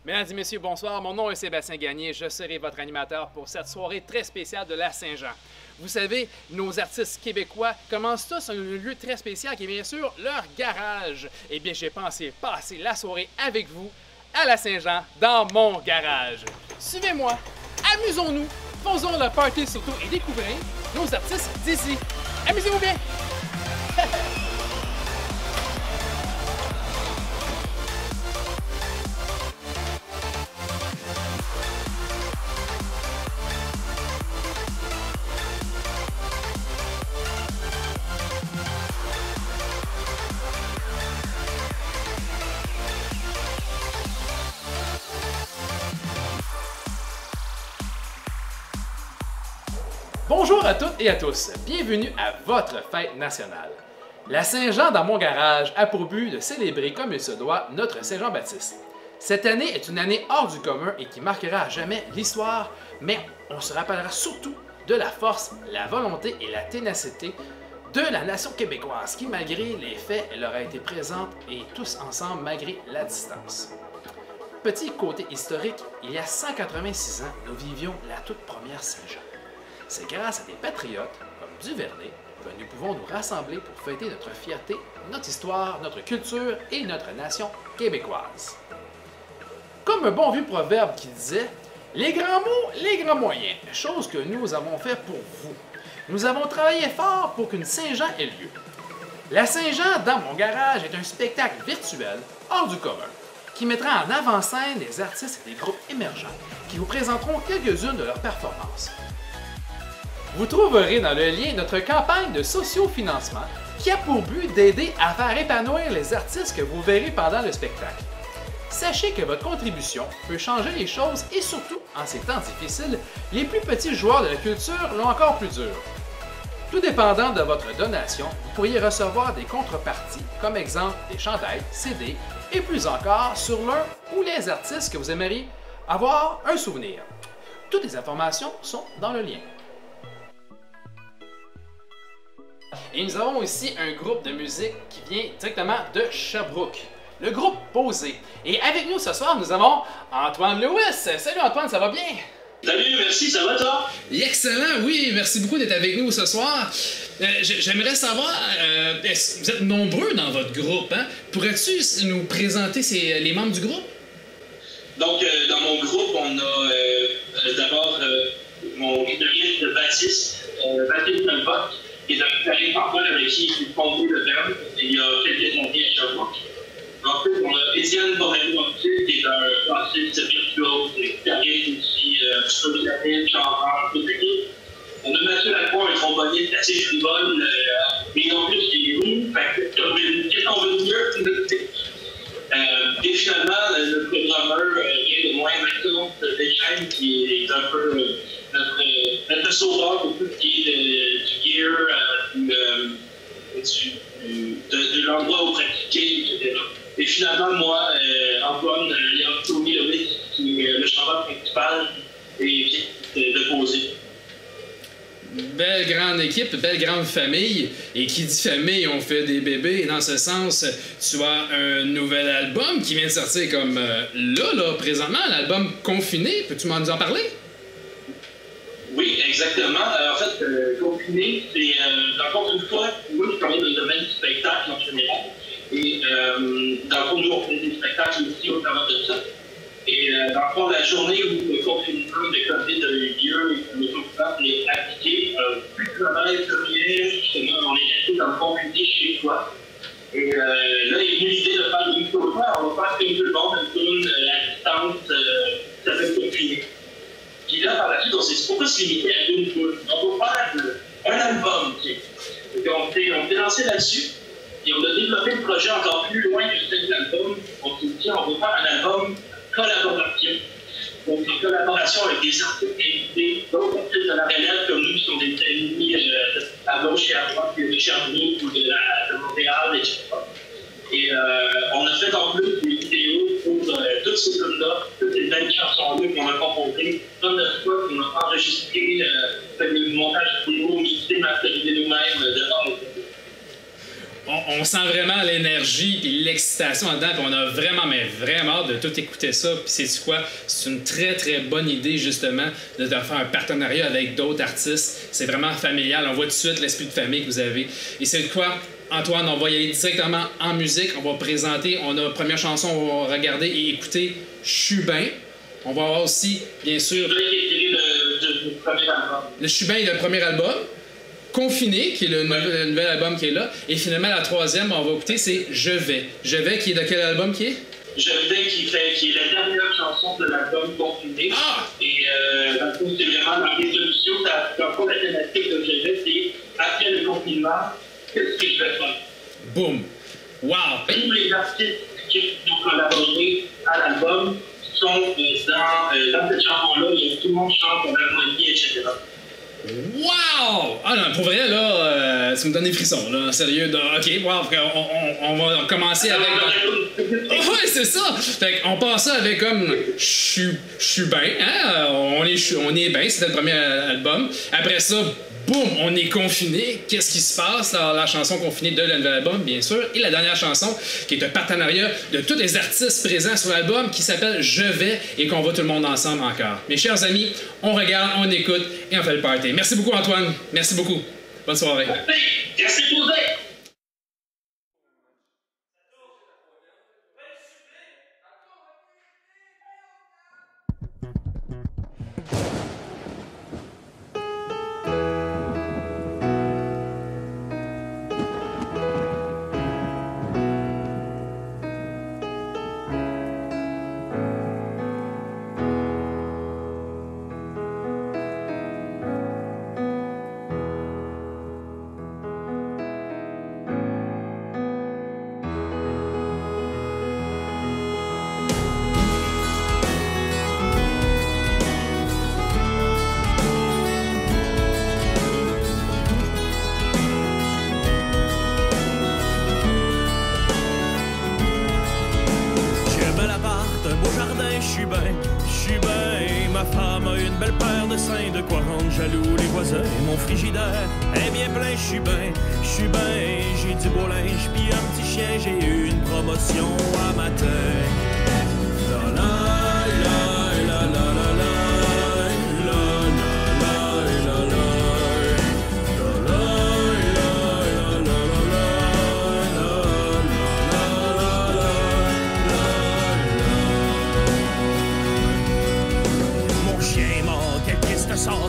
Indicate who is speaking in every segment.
Speaker 1: Mesdames et messieurs, bonsoir. Mon nom est Sébastien Gagné. Je serai votre animateur pour cette soirée très spéciale de la Saint-Jean. Vous savez, nos artistes québécois commencent tous un lieu très spécial qui est bien sûr leur garage. Eh bien, j'ai pensé passer la soirée avec vous à la Saint-Jean dans mon garage. Suivez-moi, amusons-nous, faisons le party surtout et découvrez nos artistes d'ici. Amusez-vous bien! Bonjour à toutes et à tous, bienvenue à votre fête nationale. La Saint-Jean dans mon garage a pour but de célébrer comme il se doit notre Saint-Jean-Baptiste. Cette année est une année hors du commun et qui marquera à jamais l'histoire, mais on se rappellera surtout de la force, la volonté et la ténacité de la nation québécoise qui, malgré les faits, leur a été présente et tous ensemble malgré la distance. Petit côté historique, il y a 186 ans, nous vivions la toute première Saint-Jean. C'est grâce à des patriotes comme Duvernay que nous pouvons nous rassembler pour fêter notre fierté, notre histoire, notre culture et notre nation québécoise. Comme un bon vieux proverbe qui disait « Les grands mots, les grands moyens », chose que nous avons fait pour vous. Nous avons travaillé fort pour qu'une Saint-Jean ait lieu. La Saint-Jean dans mon garage est un spectacle virtuel hors du commun qui mettra en avant-scène des artistes et des groupes émergents qui vous présenteront quelques-unes de leurs performances. Vous trouverez dans le lien notre campagne de sociofinancement qui a pour but d'aider à faire épanouir les artistes que vous verrez pendant le spectacle. Sachez que votre contribution peut changer les choses et surtout, en ces temps difficiles, les plus petits joueurs de la culture l'ont encore plus dur. Tout dépendant de votre donation, vous pourriez recevoir des contreparties, comme exemple des chandails, CD et plus encore sur l'un ou les artistes que vous aimeriez avoir un souvenir. Toutes les informations sont dans le lien. Et nous avons aussi un groupe de musique qui vient directement de Sherbrooke, le groupe Posé. Et avec nous ce soir, nous avons Antoine Lewis. Salut Antoine, ça va bien?
Speaker 2: Salut, merci, ça va toi?
Speaker 1: Excellent, oui, merci beaucoup d'être avec nous ce soir. J'aimerais savoir, vous êtes nombreux dans votre groupe, hein? Pourrais-tu nous présenter les membres du groupe?
Speaker 2: Donc, dans mon groupe, on a d'abord mon guitariste Baptiste Melboc, qui est un guitariste Antoine avec qui il a fondé le band il y a quelques années à Sherbrooke. Ensuite, on a Étienne Borrello, qui est un bassiste virtuose, guitariste aussi, solitaire, chanteur, tout l'équipe. On a Mathieu Lacroix, un tromboniste assez frivole, mais en plus, il est roux, qu'est-ce qu'on veut de mieux? Et finalement, le programmeur vient de moi, Maxime Deschênes, qui est un peu notre sauveur pour tout ce qui est du gear, de l'endroit où pratiquer, etc. Et finalement, moi, Antoine Tony Levic, qui est le chanteur principal et qui est de Posé.
Speaker 1: Belle grande équipe, belle grande famille. Et qui dit famille, on fait des bébés. Et dans ce sens, tu as un nouvel album qui vient de sortir comme là, présentement, l'album Confiné. Peux-tu m'en en parler?
Speaker 2: Oui, exactement. En fait, Confiné, c'est dans le fond, une fois, moi, je travaille dans le domaine du spectacle en général. Et dans le fond, nous, on fait des spectacles aussi au travers de ça. Et dans le fond, la journée où le confinement de COVID a eu lieu et que le confinement est appliqué, plus de travail que rien, justement, on est resté dans le confiné chez soi. Et là, il est venu l'idée de faire une chose. On va faire comme tout le monde, une tourne à distance, ça fait confiné. Puis là, par la suite, on s'est dit pourquoi se limiter à une tourne? On va faire un album, tu sais. Donc, on s'est lancé là-dessus. Et on a développé le projet encore plus loin que cet album. On s'est dit, on va faire un album collaboration. Donc, en collaboration avec des artistes invités, d'autres artistes de la relève comme nous, qui sont des amis à gauche et à droite, de Sherbrooke ou de Montréal, etc. Et on a fait en plus des vidéos pour toutes ces films-là, toutes ces belles chansons-là qu'on a composées, comme de fois qu'on a enregistré, fait des montages vidéo, mixés, masterisés nous-mêmes, de A à Z.
Speaker 1: On sent vraiment l'énergie et l'excitation là-dedans, puis on a vraiment, mais vraiment hâte de tout écouter ça. Puis c'est quoi? C'est une très, très bonne idée, justement, de faire un partenariat avec d'autres artistes. C'est vraiment familial. On voit tout de suite l'esprit de famille que vous avez. Et c'est quoi? Antoine, on va y aller directement en musique. On va présenter, on a première chanson, on va regarder et écouter « Je suis bien ». On va avoir aussi, bien sûr...
Speaker 2: Le premier album.
Speaker 1: Le « Je suis bien » est le premier album. Confiné, qui est le nouvel album qui est là. Et finalement, la troisième, on va écouter, c'est Je vais. Je vais, qui est de quel album qui est?
Speaker 2: Je vais, qui est la dernière chanson de l'album Confiné.
Speaker 1: Ah!
Speaker 2: Et dans le fond, c'est vraiment dans les solutions. Dans le fond, la thématique de Je vais, c'est après le confinement, qu'est-ce que je vais faire?
Speaker 1: Boum! Wow!
Speaker 2: Tous les artistes qui ont collaboré à l'album sont dans cette chanson-là. Tout le monde chante en harmonie, etc.
Speaker 1: Wow! Ah non, pour vrai, là, ça me donne des frissons, là, sérieux. OK, wow, on va commencer avec... Oh, ouais, c'est ça! Fait qu'on passe ça avec comme « Je suis bien », hein? On est bien, c'était le premier album. Après ça, boum, on est confiné. Qu'est-ce qui se passe? Alors, la chanson confinée de l'album, bien sûr. Et la dernière chanson, qui est un partenariat de tous les artistes présents sur l'album, qui s'appelle Je vais, et qu'on voit tout le monde ensemble encore. Mes chers amis, on regarde, on écoute et on fait le party. Merci beaucoup, Antoine. Merci beaucoup. Bonne soirée.
Speaker 2: Merci, José.
Speaker 3: De quoi rendre jaloux les voisins. Mon frigidaire est bien plein, je suis bien, j'ai du beau linge, puis un petit chien, j'ai eu une promotion à matin. La la la la la la la.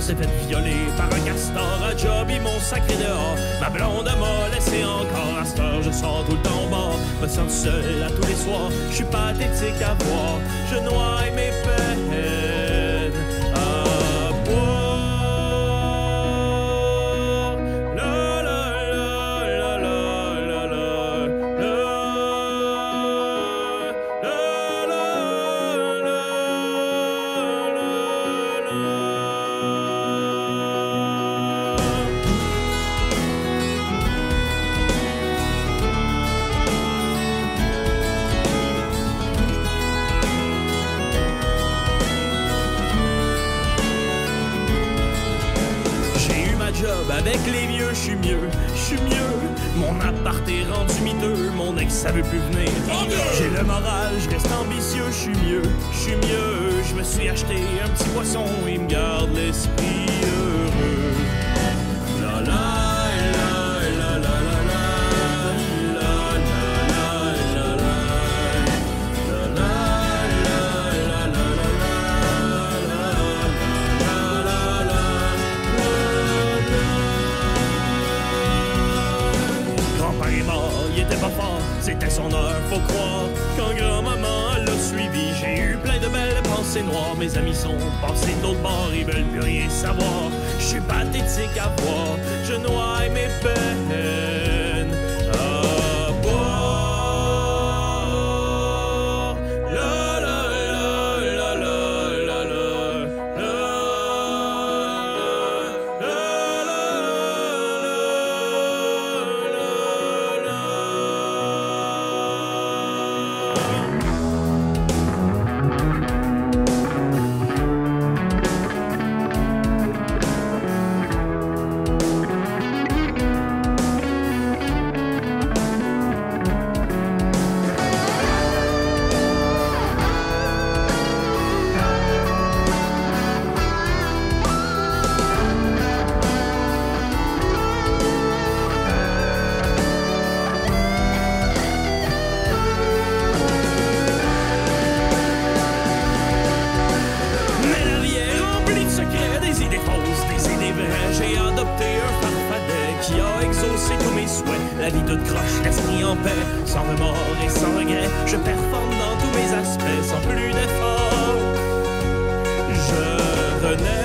Speaker 3: S'est fait violer par un castor à job, ils m'ont sacré dehors. Ma blonde m'a laissé encore. À cette heure, je sors tout le temps au bord. Me sens seul à tous les soirs. Je suis pathétique à voir. Je noie mes peines à boire. La la la la la la la. Avec les vieux, je suis mieux. Mon appart est rendu miteux, mon ex ça veut plus venir. J'ai le moral, je reste ambitieux, je suis mieux. Je me suis acheté un petit poisson, il me garde l'esprit heureux. La la la la la la la la la la la. C'était son heure, faut croire. Quand grand-maman l'a suivi, j'ai eu plein de belles pensées noires. Mes amis sont passés de l'autre bord, ils veulent plus rien savoir. Je suis pathétique à voir, je noie mes peines à boire. La la la la la la la. en paix, sans remords et sans regret. Je performe dans tous mes aspects, sans plus d'efforts. Je renais.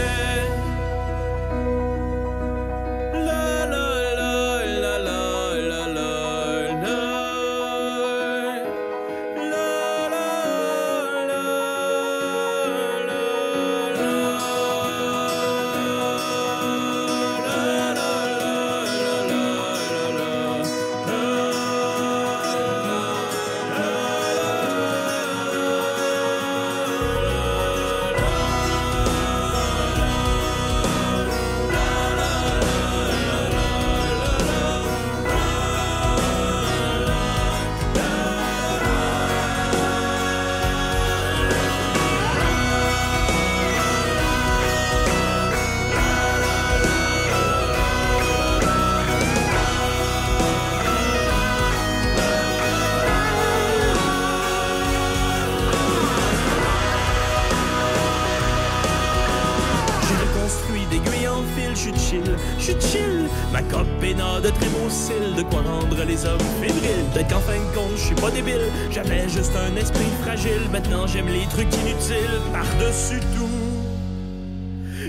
Speaker 3: Je suis chill, ma copine a de très beaux cils, de quoi rendre les hommes fébriles. Peut-être qu'en fin de compte, je suis pas débile, j'avais juste un esprit fragile. Maintenant j'aime les trucs inutiles, par-dessus tout,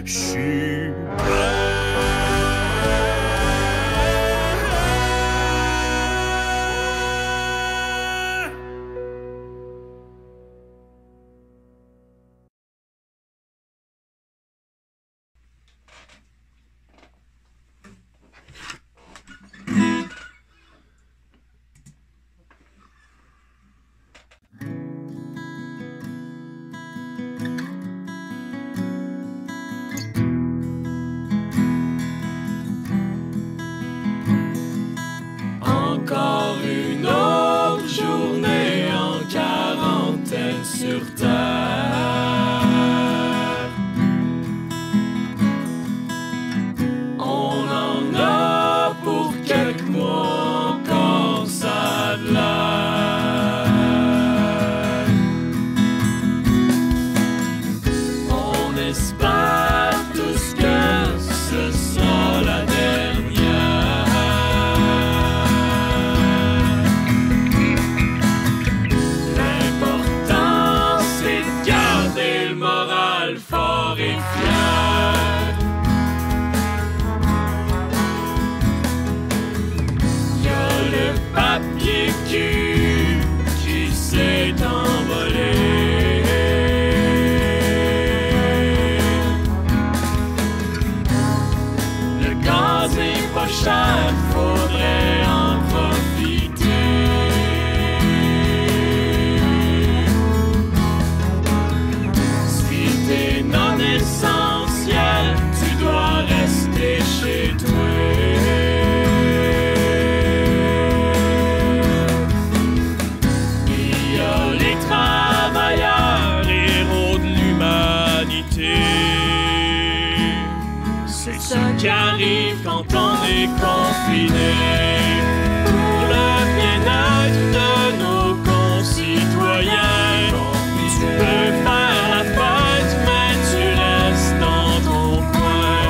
Speaker 3: je suis prêt.
Speaker 4: Encore une autre journée en quarantaine sur Terre. On en a pour quelques mois encore, ça a de l'air. On espère tous que ce sera la dernière. Fort et fier. Y'a le papier cul qui s'est envolé. Le gaz est pas cher, faudrait en profiter. Essentiel, tu dois rester chez toi. Il y a les travailleurs, héros de l'humanité. C'est ça qui arrive quand on est confiné. Pour le bien-être de nos concitoyens, tu peux faire la fête, mais tu restes dans ton coin.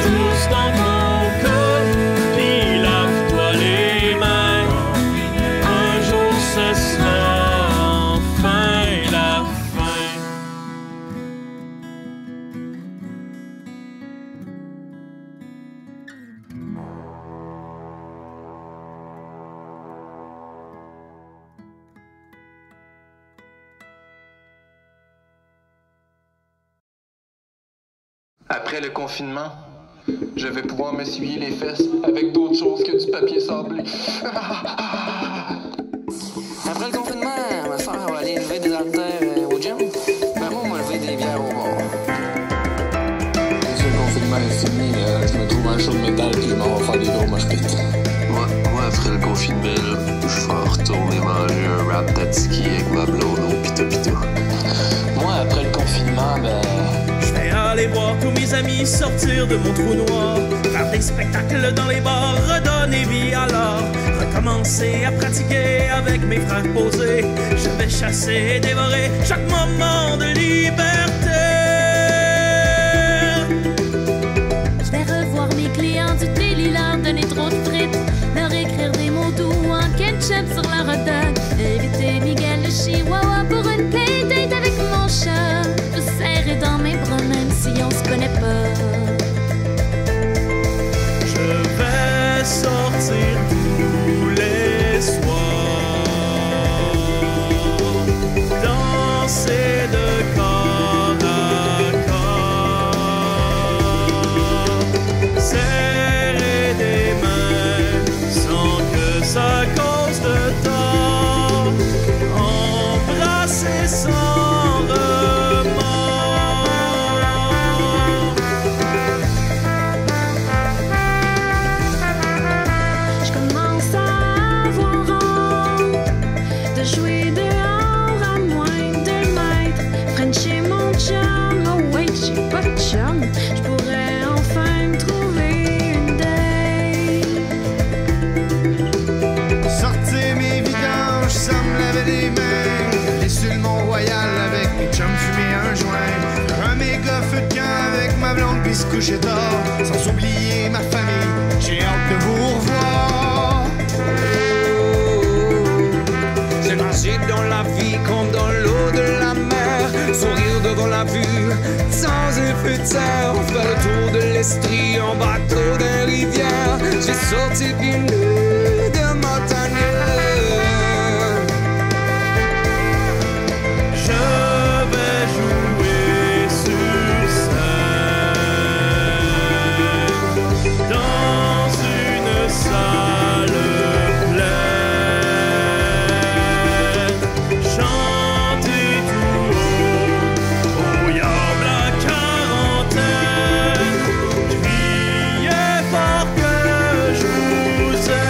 Speaker 4: Tous dans ton coude, puis lave-toi les mains. Un jour ce sera enfin la fin.
Speaker 5: Après le confinement, je vais pouvoir m'essuyer les fesses avec d'autres choses que du papier sablé.
Speaker 6: Après le confinement, ma soeur va aller lever des haltères au gym. Ben moi, on va lever des bières au bar.
Speaker 7: Dès que le confinement est fini, je me trouve un show de métal puis je m'en vais faire des gros mosh pits.
Speaker 8: Moi, après le confinement, là, je vais retourner manger un rap tatski avec ma blonde au pito-pito.
Speaker 6: Moi, après le confinement,
Speaker 3: Je vais aller voir tous mes amis sortir de mon trou noir, faire des spectacles dans les bars, redonner vie à l'art, recommencer à pratiquer avec mes frères posés. Je vais chasser et dévorer chaque moment de liberté.
Speaker 9: Je vais revoir mes clients du Daily Land, donner trop de frites, leur écrire des mots doux en Kench Playdate avec mon chat, je serrai dans mes bras même si on se connaît pas.
Speaker 3: Je vais sortir tous les soirs, danser de corps à corps, serrer des mains sans que ça cause de tort, embrasser sans remords.
Speaker 9: Je commence à avoir honte de jouer dehors à moins de 2 mètres. Frencher mon chum, oh wait, j'ai pas de chum. Je pourrais enfin me trouver une date.
Speaker 10: Sortir mes vidanges sans me laver les mains. Aller sur le Mont-Royal avec mes chums fumer un joint. Un méga feu de camp avec ma blonde puis se coucher tard. Sans oublier ma famille, j'ai hâte de vous revoir.
Speaker 11: C'est nager dans la vie comme dans l'eau de la mer. Sourire devant la vue, sans effet de serre. Faire le tour de l'Estrie en bateau des rivières. J'ai sorti bien nu de ma tanière.
Speaker 3: Je vais jouer sur scène dans une salle pleine, chanter tout haut au diable la quarantaine, crier fort que je vous aime.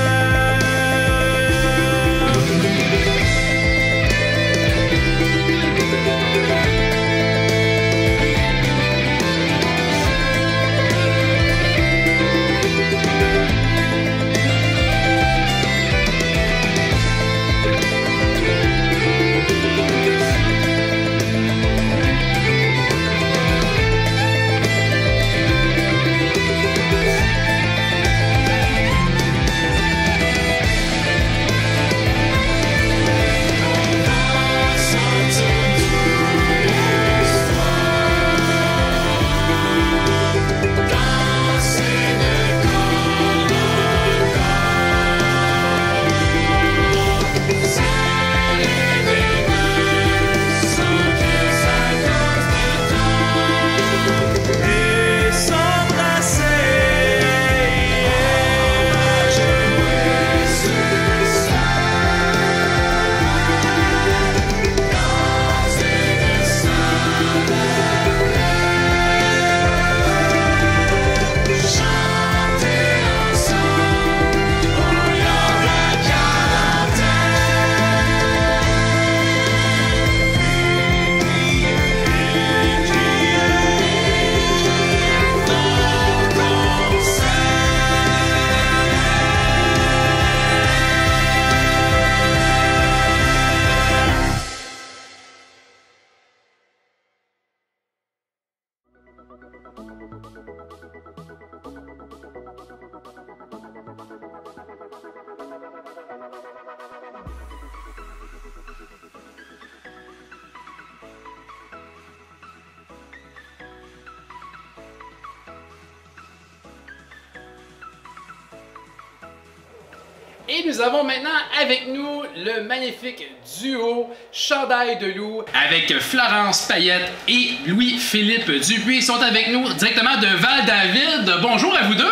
Speaker 1: Et nous avons maintenant avec nous le magnifique duo Chandail de loup avec Florence Payette et Louis-Philippe Dupuis. Ils sont avec nous directement de Val-David. Bonjour à vous deux!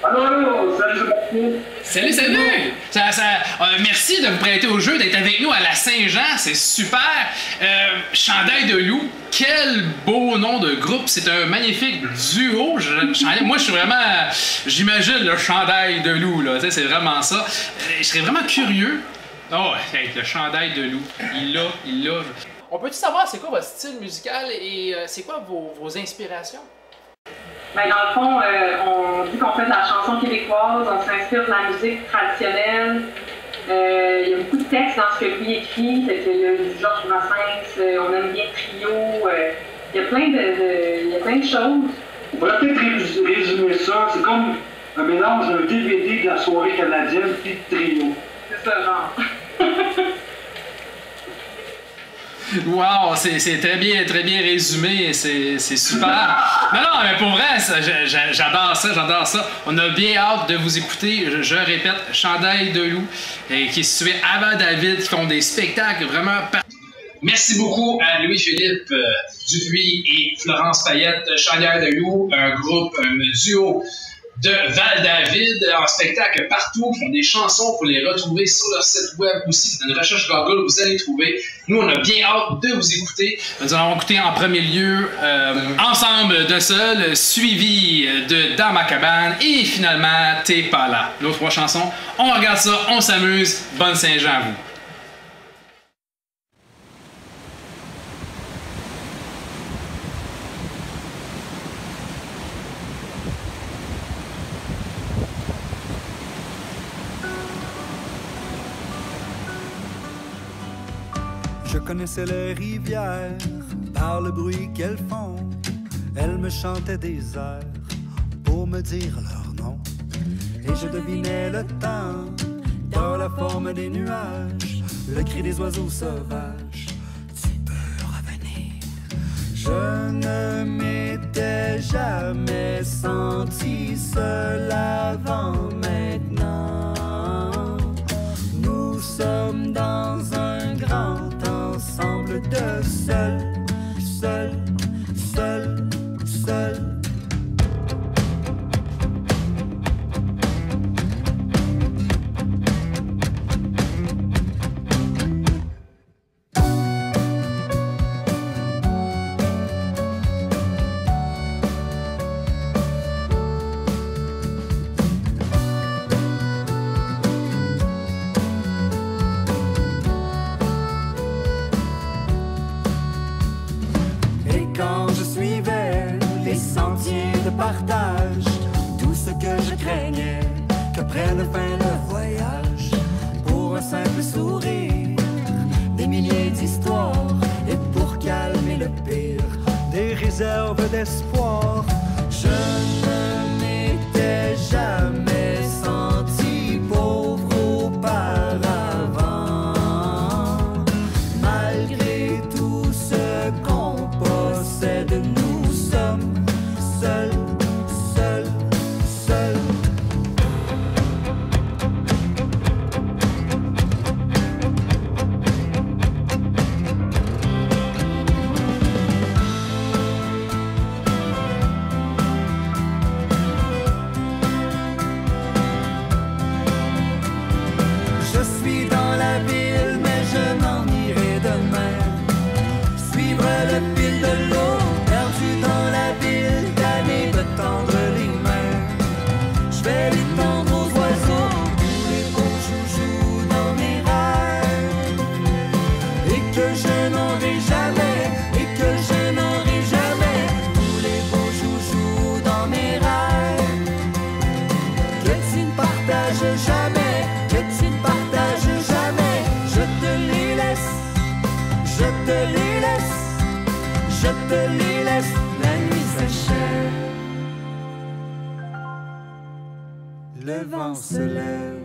Speaker 2: Allô, salut!
Speaker 1: Salut, salut! Merci de vous prêter au jeu, d'être avec nous à la Saint-Jean, c'est super! Chandail de loup, quel beau nom de groupe, c'est un magnifique duo. Moi, je suis vraiment, j'imagine le Chandail de loup, là, c'est vraiment ça. Je serais vraiment curieux. Oh, hey, le Chandail de loup, il l'a. On peut-tu savoir c'est quoi votre style musical et c'est quoi vos inspirations?
Speaker 12: Ben, dans le fond, on dit qu'on fait de la chanson québécoise, on s'inspire de la musique traditionnelle. Il y a beaucoup de textes dans ce que lui écrit, c'est que du Georges Brassens, on aime bien Trio, il y a plein de choses.
Speaker 13: On pourrait peut-être résumer ça, c'est comme un mélange d'un DVD de la soirée canadienne puis de Trio.
Speaker 12: C'est ça, genre.
Speaker 1: Wow, c'est très bien résumé, c'est super. Non, mais pour vrai, j'adore ça. On a bien hâte de vous écouter. Je répète, Chandail de loup, qui est situé à Val-David, qui font des spectacles vraiment partout. Merci beaucoup à Louis-Philippe Dupuis et Florence Payette, Chandail de loup, un groupe, un duo de Val-David, en spectacle partout, qui font des chansons pour les retrouver sur leur site web aussi. C'est une recherche Google, vous allez trouver. Nous, on a bien hâte de vous écouter. Nous allons écouter en premier lieu Ensemble de Seul, suivi de Dans ma cabane et finalement T'es pas là. Nos 3 chansons. On regarde ça, on s'amuse. Bonne Saint-Jean à vous.
Speaker 14: Je connaissais les rivières par le bruit qu'elles font. Elles me chantaient des airs pour me dire leur nom. Et je devinais le temps dans la forme des nuages, le cri des oiseaux sauvages. Tu peux revenir. Je ne m'étais jamais senti seul avant maintenant. Nous sommes dans un grand ensemble de seul. Partage tout ce que je craignais, que prenne fin le voyage. Pour un simple sourire, des milliers d'histoires, et pour calmer le pire, des réserves d'espoir. Je ne m'étais jamais senti pauvre auparavant. Malgré tout ce qu'on possède, nous sommes seuls. Le vent se lève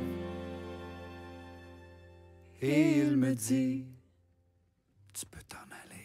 Speaker 14: et il me dit, tu peux t'en aller.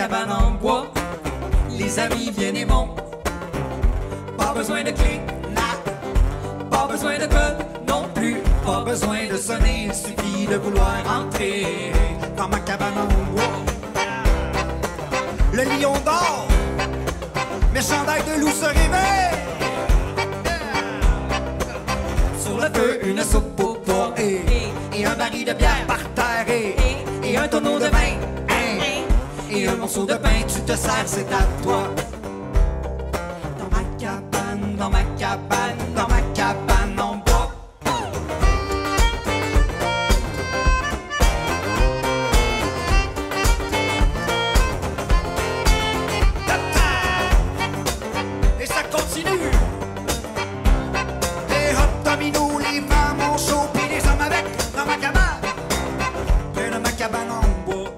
Speaker 15: cabane en bois, les amis viennent et vont. Pas besoin de clé, là, besoin de code non plus, pas besoin de sonner, il suffit de vouloir entrer dans ma cabane en bois. Le lion dort, mes chandails de loup se réveillent. Sur le feu, une soupe au pois et un baril de bière par terre et un tonneau de vin et un morceau de pain, tu te sers, c'est à toi. Dans ma cabane, dans ma cabane, dans ma cabane en bois. Et ça continue. Les hot dominos, les femmes en chaud, puis les hommes avec dans ma cabane. Plein de ma cabane en bois.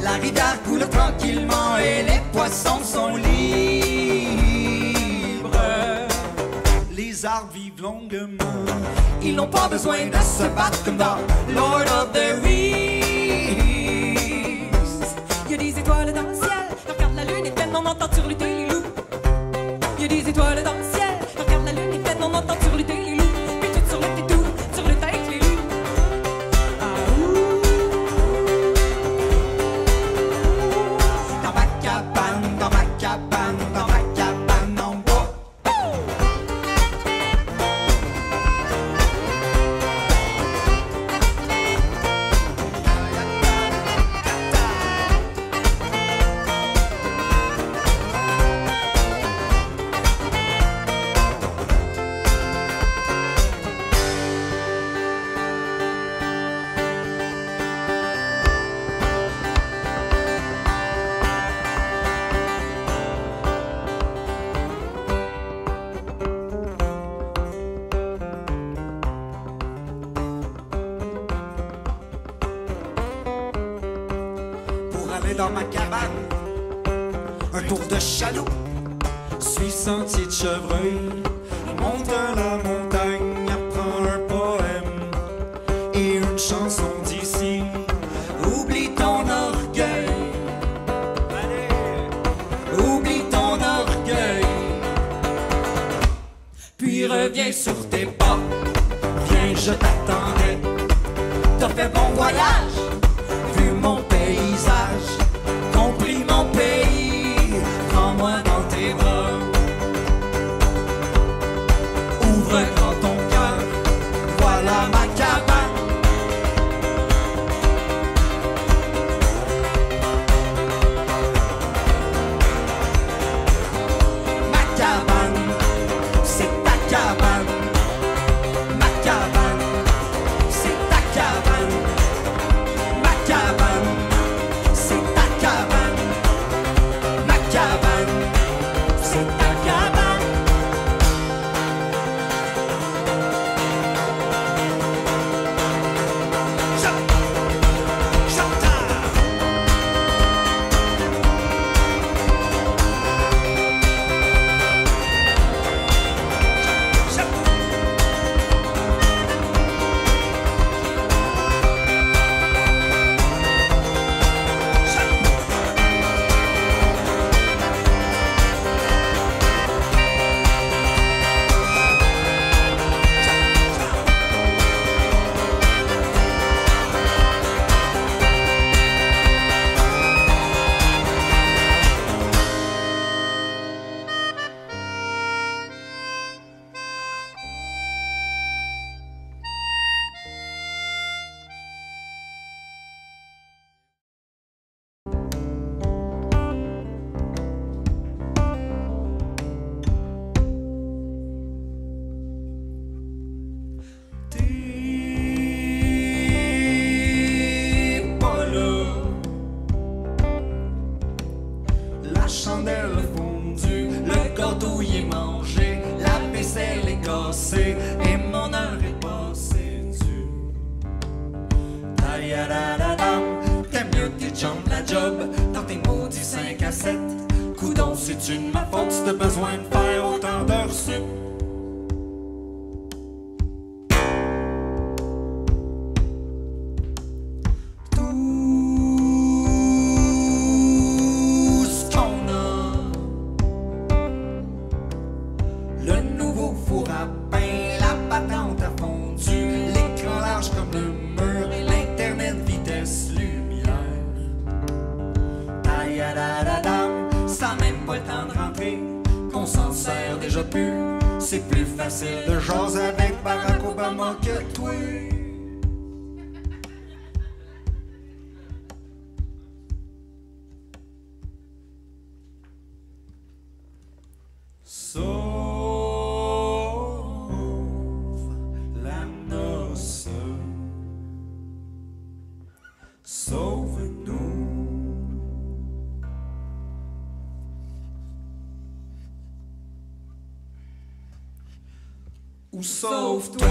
Speaker 15: La rivière coule tranquillement et les poissons sont libres. Les arbres vivent longuement. Ils n'ont pas besoin de se battre comme dans Lord of the Rings. Il y a des étoiles dans le ciel, regarde la lune est pleine, on entend hurluter les loups. Il y a des étoiles dans le ciel, regarde la lune est pleine, on entend hurluter les loups. Puis tout sur le tout, sur le avec les loups. Dans ma cabane, dans ma cabane, dans ma cabane en bois. Dans ma cabane, un tour de chaloupe, suis sentier de chevreuil, monte la montagne, apprends un poème et une chanson d'ici. Oublie ton orgueil, allez, oublie ton orgueil, puis reviens sur tes pas, viens je t'attendrai. T'as fait bon voyage, vu mon paysage, compris mon pays, prends-moi dans tes bras. Ouvre grand ton cœur, voilà ma cabane. Ma cabane, c'est ta cabane. Ma cabane, c'est ta cabane. Ma cabane, c'est ta cabane. Ma cabane, c'est ta cabane. La chandelle fondue, le gâteau y est mangé, la vaisselle est cassée et mon heure est passée du. Ta-ya-da-da-dam, t'aimes mieux tes jambes la job dans tes maudits 5 à 7. Coudon, c'est une ma faute si t'as besoin de faire autant d'heures sup. pas le temps de rentrer, qu'on s'en sert déjà plus. C'est plus facile de jaser avec Barack Obama que toi. Sauve la noce, sauve-nous. Ou sauve-toi.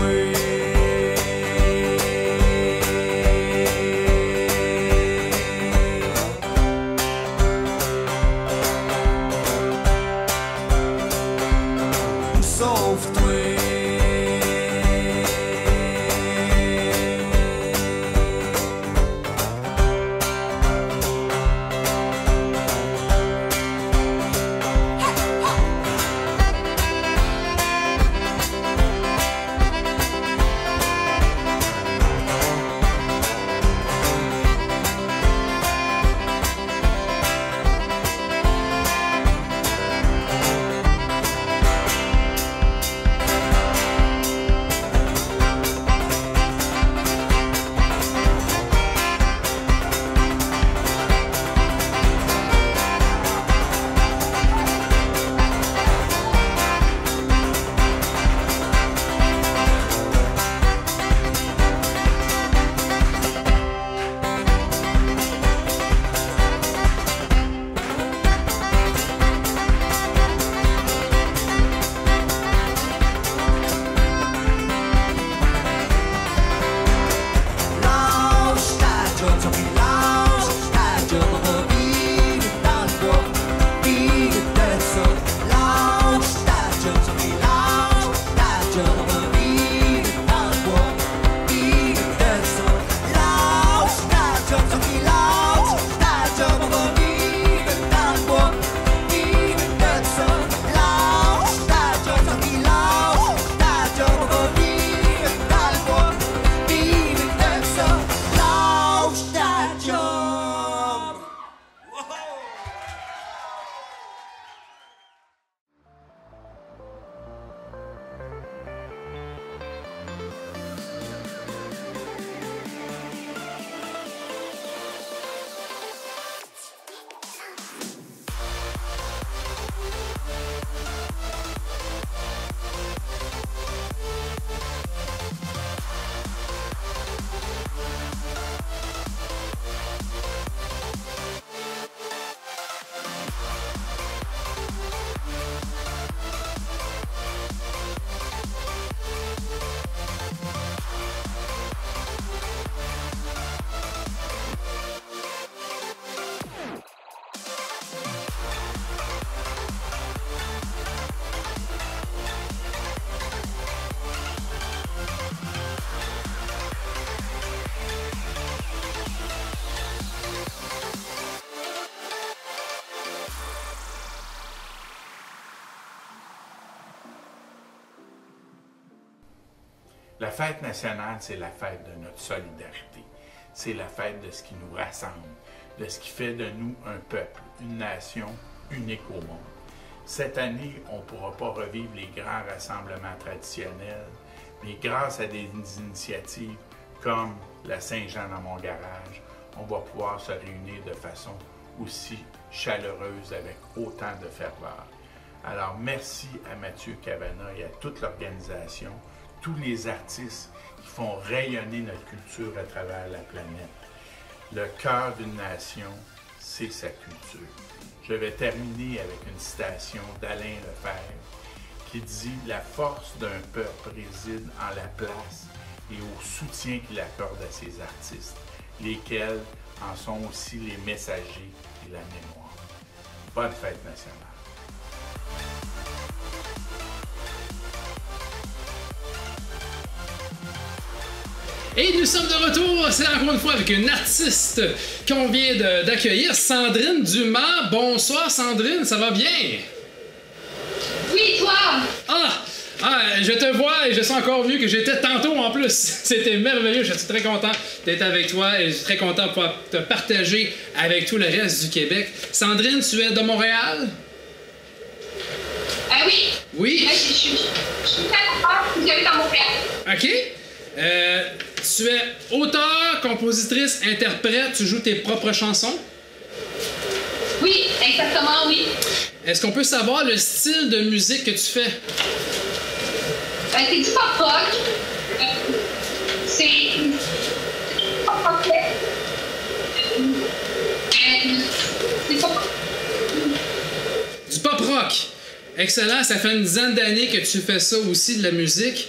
Speaker 16: La fête nationale, c'est la fête de notre solidarité. C'est la fête de ce qui nous rassemble, de ce qui fait de nous un peuple, une nation unique au monde. Cette année, on ne pourra pas revivre les grands rassemblements traditionnels, mais grâce à des initiatives comme la Saint-Jean dans mon garage, on va pouvoir se réunir de façon aussi chaleureuse avec autant de ferveur. Alors, merci à Mathieu Cavana et à toute l'organisation, tous les artistes qui font rayonner notre culture à travers la planète. Le cœur d'une nation, c'est sa culture. Je vais terminer avec une citation d'Alain Lefebvre qui dit « La force d'un peuple réside en la place et au soutien qu'il accorde à ses artistes, lesquels en sont aussi les messagers et la mémoire. » Bonne fête nationale!
Speaker 1: Et nous sommes de retour, c'est encore une fois avec une artiste qu'on vient d'accueillir, Sandrine Dumas. Bonsoir Sandrine, ça va bien?
Speaker 17: Oui, toi!
Speaker 1: Je te vois et je suis encore mieux que j'étais tantôt en plus. C'était merveilleux, je suis très content d'être avec toi et je suis très content de pouvoir te partager avec tout le reste du Québec. Sandrine, tu es de Montréal? Oui.
Speaker 17: Je suis cantateur, vous avez dans mon père.
Speaker 1: OK. Tu es auteur, compositrice, interprète, tu joues tes propres chansons?
Speaker 17: Oui, exactement, oui.
Speaker 1: Est-ce qu'on peut savoir le style de musique que tu fais?
Speaker 17: C'est du pop rock. C'est pop rock. C'est pop rock.
Speaker 1: Du pop rock. Excellent, ça fait une dizaine d'années que tu fais ça aussi, de la musique.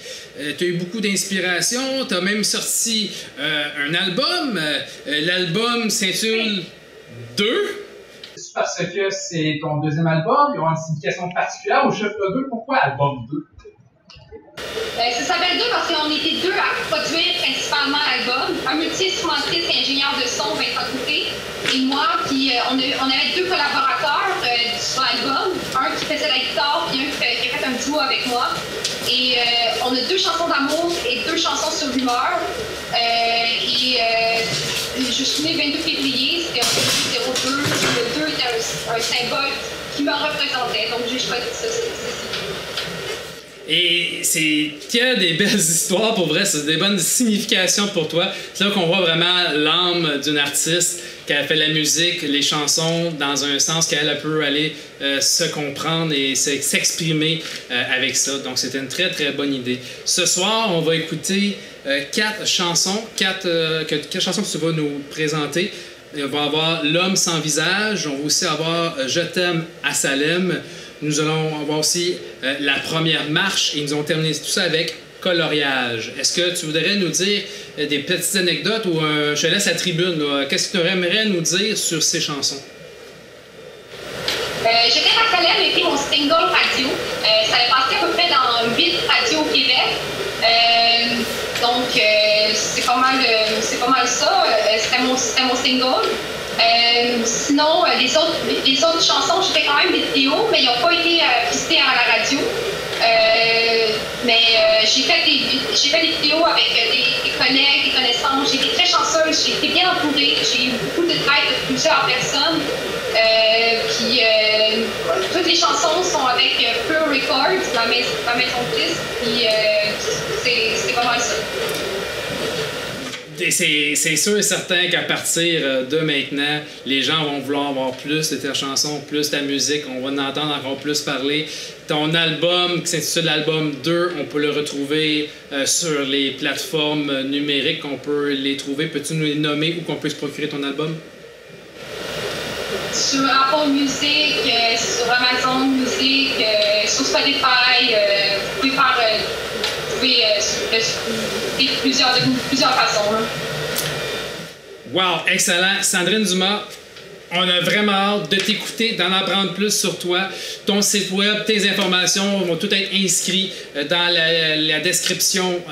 Speaker 1: Tu as eu beaucoup d'inspiration, tu as même sorti un album. L'album s'intitule 2. C'est parce que c'est ton deuxième album, il y a une signification particulière au chiffre 2. Pourquoi album 2?
Speaker 17: Ça s'appelle 2 parce qu'on était deux à produire principalement l'album. Un multi-instrumentiste et ingénieur de son, Vincent Côté, et moi, puis on avait deux collaborateurs sur l'album. Un qui faisait la guitare, puis un qui a fait un duo avec moi. Et on a 2 chansons d'amour et 2 chansons sur l'humeur. Je suis née le 22 février, c'était en 2002. Le 2 était un symbole qui me représentait, donc j'ai choisi ça.
Speaker 1: Et il y a des belles histoires pour vrai, c'est des bonnes significations pour toi. C'est là qu'on voit vraiment l'âme d'une artiste qui a fait la musique, les chansons, dans un sens qu'elle peut aller se comprendre et s'exprimer avec ça. Donc c'était une très très bonne idée. Ce soir, on va écouter 4 chansons, 4 chansons que tu vas nous présenter. On va avoir L'homme sans visage, on va aussi avoir Je t'aime à Salem. Nous allons avoir aussi La première marche et nous allons terminer tout ça avec Coloriage. Est-ce que tu voudrais nous dire des petites anecdotes ou je te laisse la tribune? Qu'est-ce que tu aimerais nous dire sur ces chansons?
Speaker 17: Je t'aime à Salem était mon single radio. Ça avait passé à peu près dans 8 radios au Québec. Donc c'est pas mal ça. C'était mon single. Sinon, les autres chansons, j'ai fait quand même des vidéos, mais ils n'ont pas été pistées à la radio. J'ai fait des vidéos avec des collègues, des connaissances. J'ai été très chanceuse, j'ai été bien entourée, j'ai eu beaucoup de aide de plusieurs personnes. Toutes les chansons sont avec Pure Records, ma maison de disques, puis c'est pas mal ça.
Speaker 1: C'est sûr et certain qu'à partir de maintenant, les gens vont vouloir avoir plus de ta chanson, plus ta musique, on va en entendre encore plus parler. Ton album, qui s'intitule l'album 2, on peut le retrouver sur les plateformes numériques, on peut les trouver. Peux-tu nous les nommer où qu'on peut se procurer ton album?
Speaker 17: Sur Apple Music, sur Amazon Music, sur Spotify, vous pouvez faire... plusieurs façons. Là.
Speaker 1: Wow, excellent. Sandrine Dumas, on a vraiment hâte de t'écouter, d'en apprendre plus sur toi. Ton site web, tes informations vont tout être inscrits dans la description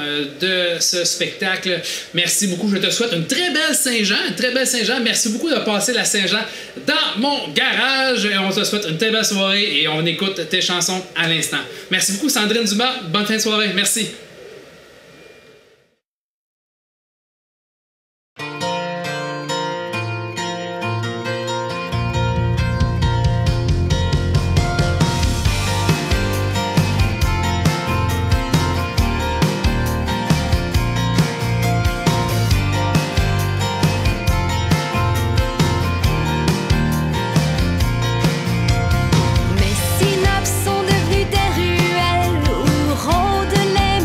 Speaker 1: de ce spectacle. Merci beaucoup. Je te souhaite une très belle Saint-Jean. Merci beaucoup de passer la Saint-Jean dans mon garage. On te souhaite une très belle soirée et on écoute tes chansons à l'instant. Merci beaucoup, Sandrine Dumas. Bonne fin de soirée. Merci.
Speaker 9: Mes synapses sont devenues des ruelles où rôdent les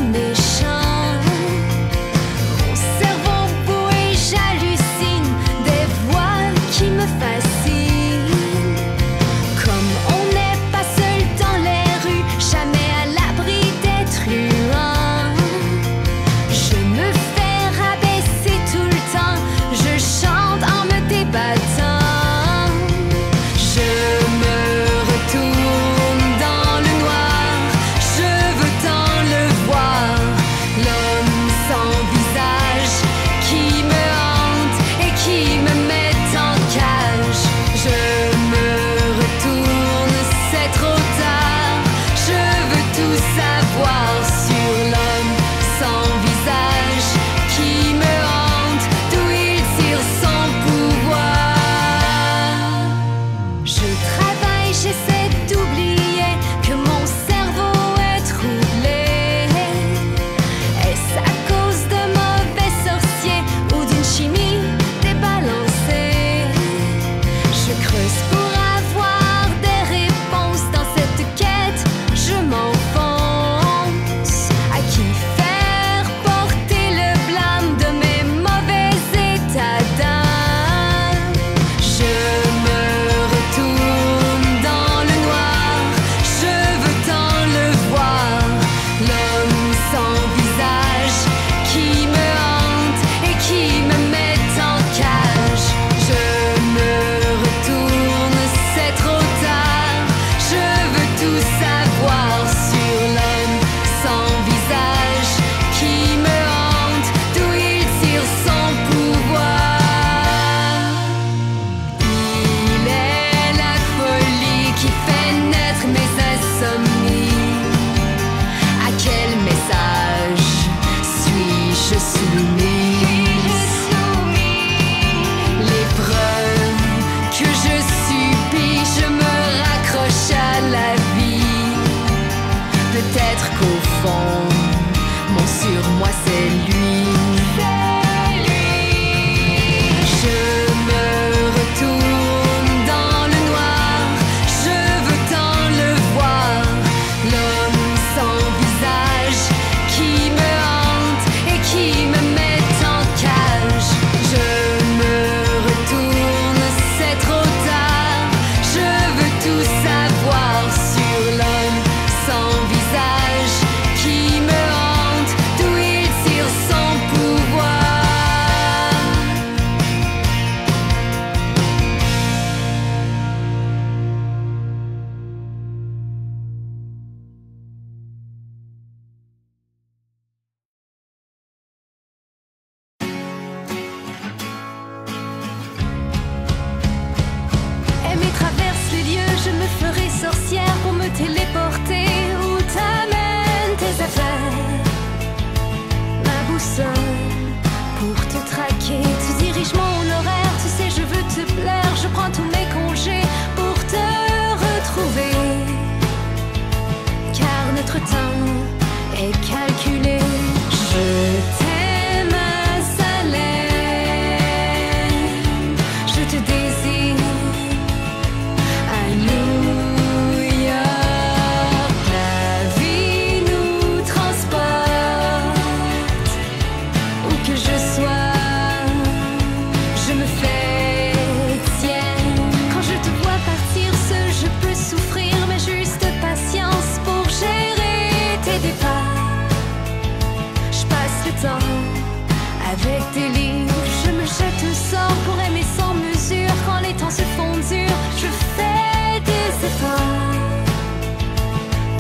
Speaker 9: Avec tes livres, je me jette au sort pour aimer sans mesure. Quand les temps se font durs, je fais des efforts.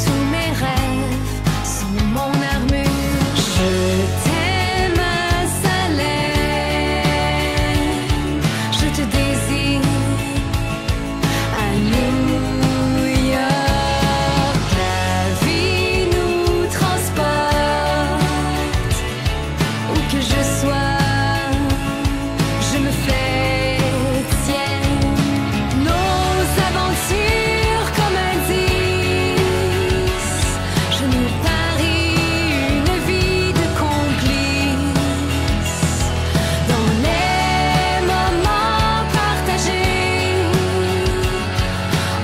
Speaker 9: Tous mes rêves sont mon armure. Je t'aime à Salem, je te désire à New York. La vie nous transporte, où que je sois, je me fais tienne. Nos aventures comme indice, je nous parie une vie de complice. Dans les moments partagés,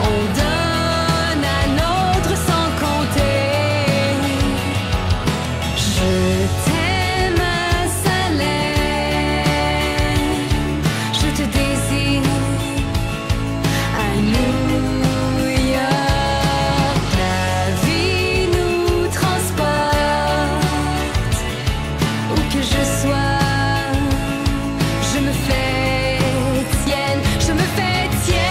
Speaker 9: on donne à l'autre sans compter. Je t'aime à Salem, je te désire à New York. La vie nous transporte, où que je sois, je me fais tienne, je me fais tienne.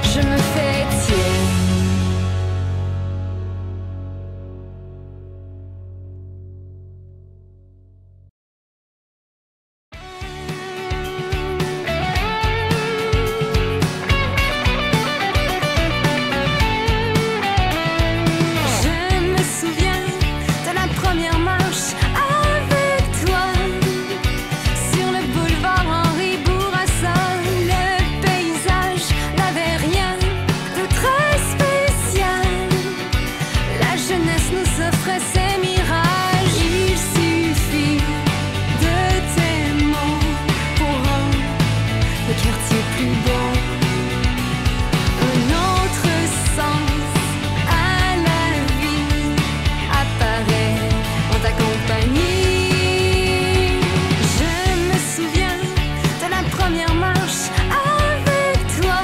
Speaker 9: Je me fais tienne. Je me souviens de la première marche avec toi sur le boulevard Henri Bourassa. Le paysage n'avait rien de très spécial. La jeunesse nous offrait ses mirages. Il suffit de tes mots pour rendre le quartier plus beau. Un autre sens à la vie apparaît en ta compagnie. Je me souviens de la première marche avec toi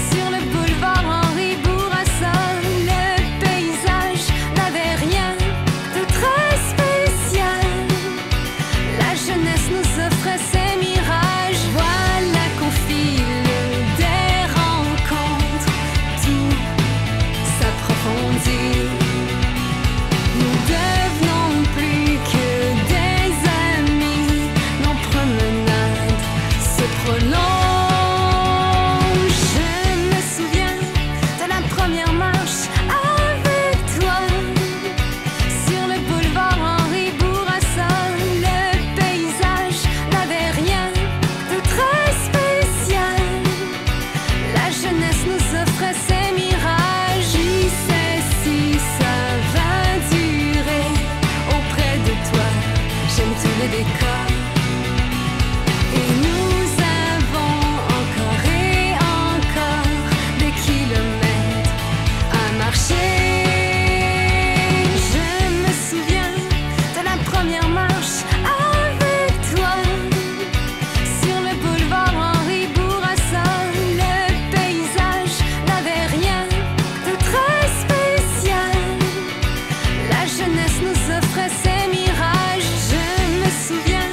Speaker 9: sur le boulevard Henri Bourassa. Le paysage n'avait rien de très spécial. La jeunesse nous offrait ses mirages. Voilà qu'au fil des rencontres, tout s'approfondit. Nous devenons plus que des amis. Nos promenades se prolongent. Je me souviens de la première marche avec toi sur le boulevard Henri Bourassa. Le paysage n'avait rien de très spécial. La jeunesse nous offrait ses mirages. Qui sait si ça va durer auprès de toi? J'aime tous les décors. Et nous avons encore et encore des kilomètres à marcher. Je me souviens de la première marche avec toi sur le boulevard Henri Bourassa. Le paysage n'avait rien de très spécial. La jeunesse nous offrait ses mirages. Je me souviens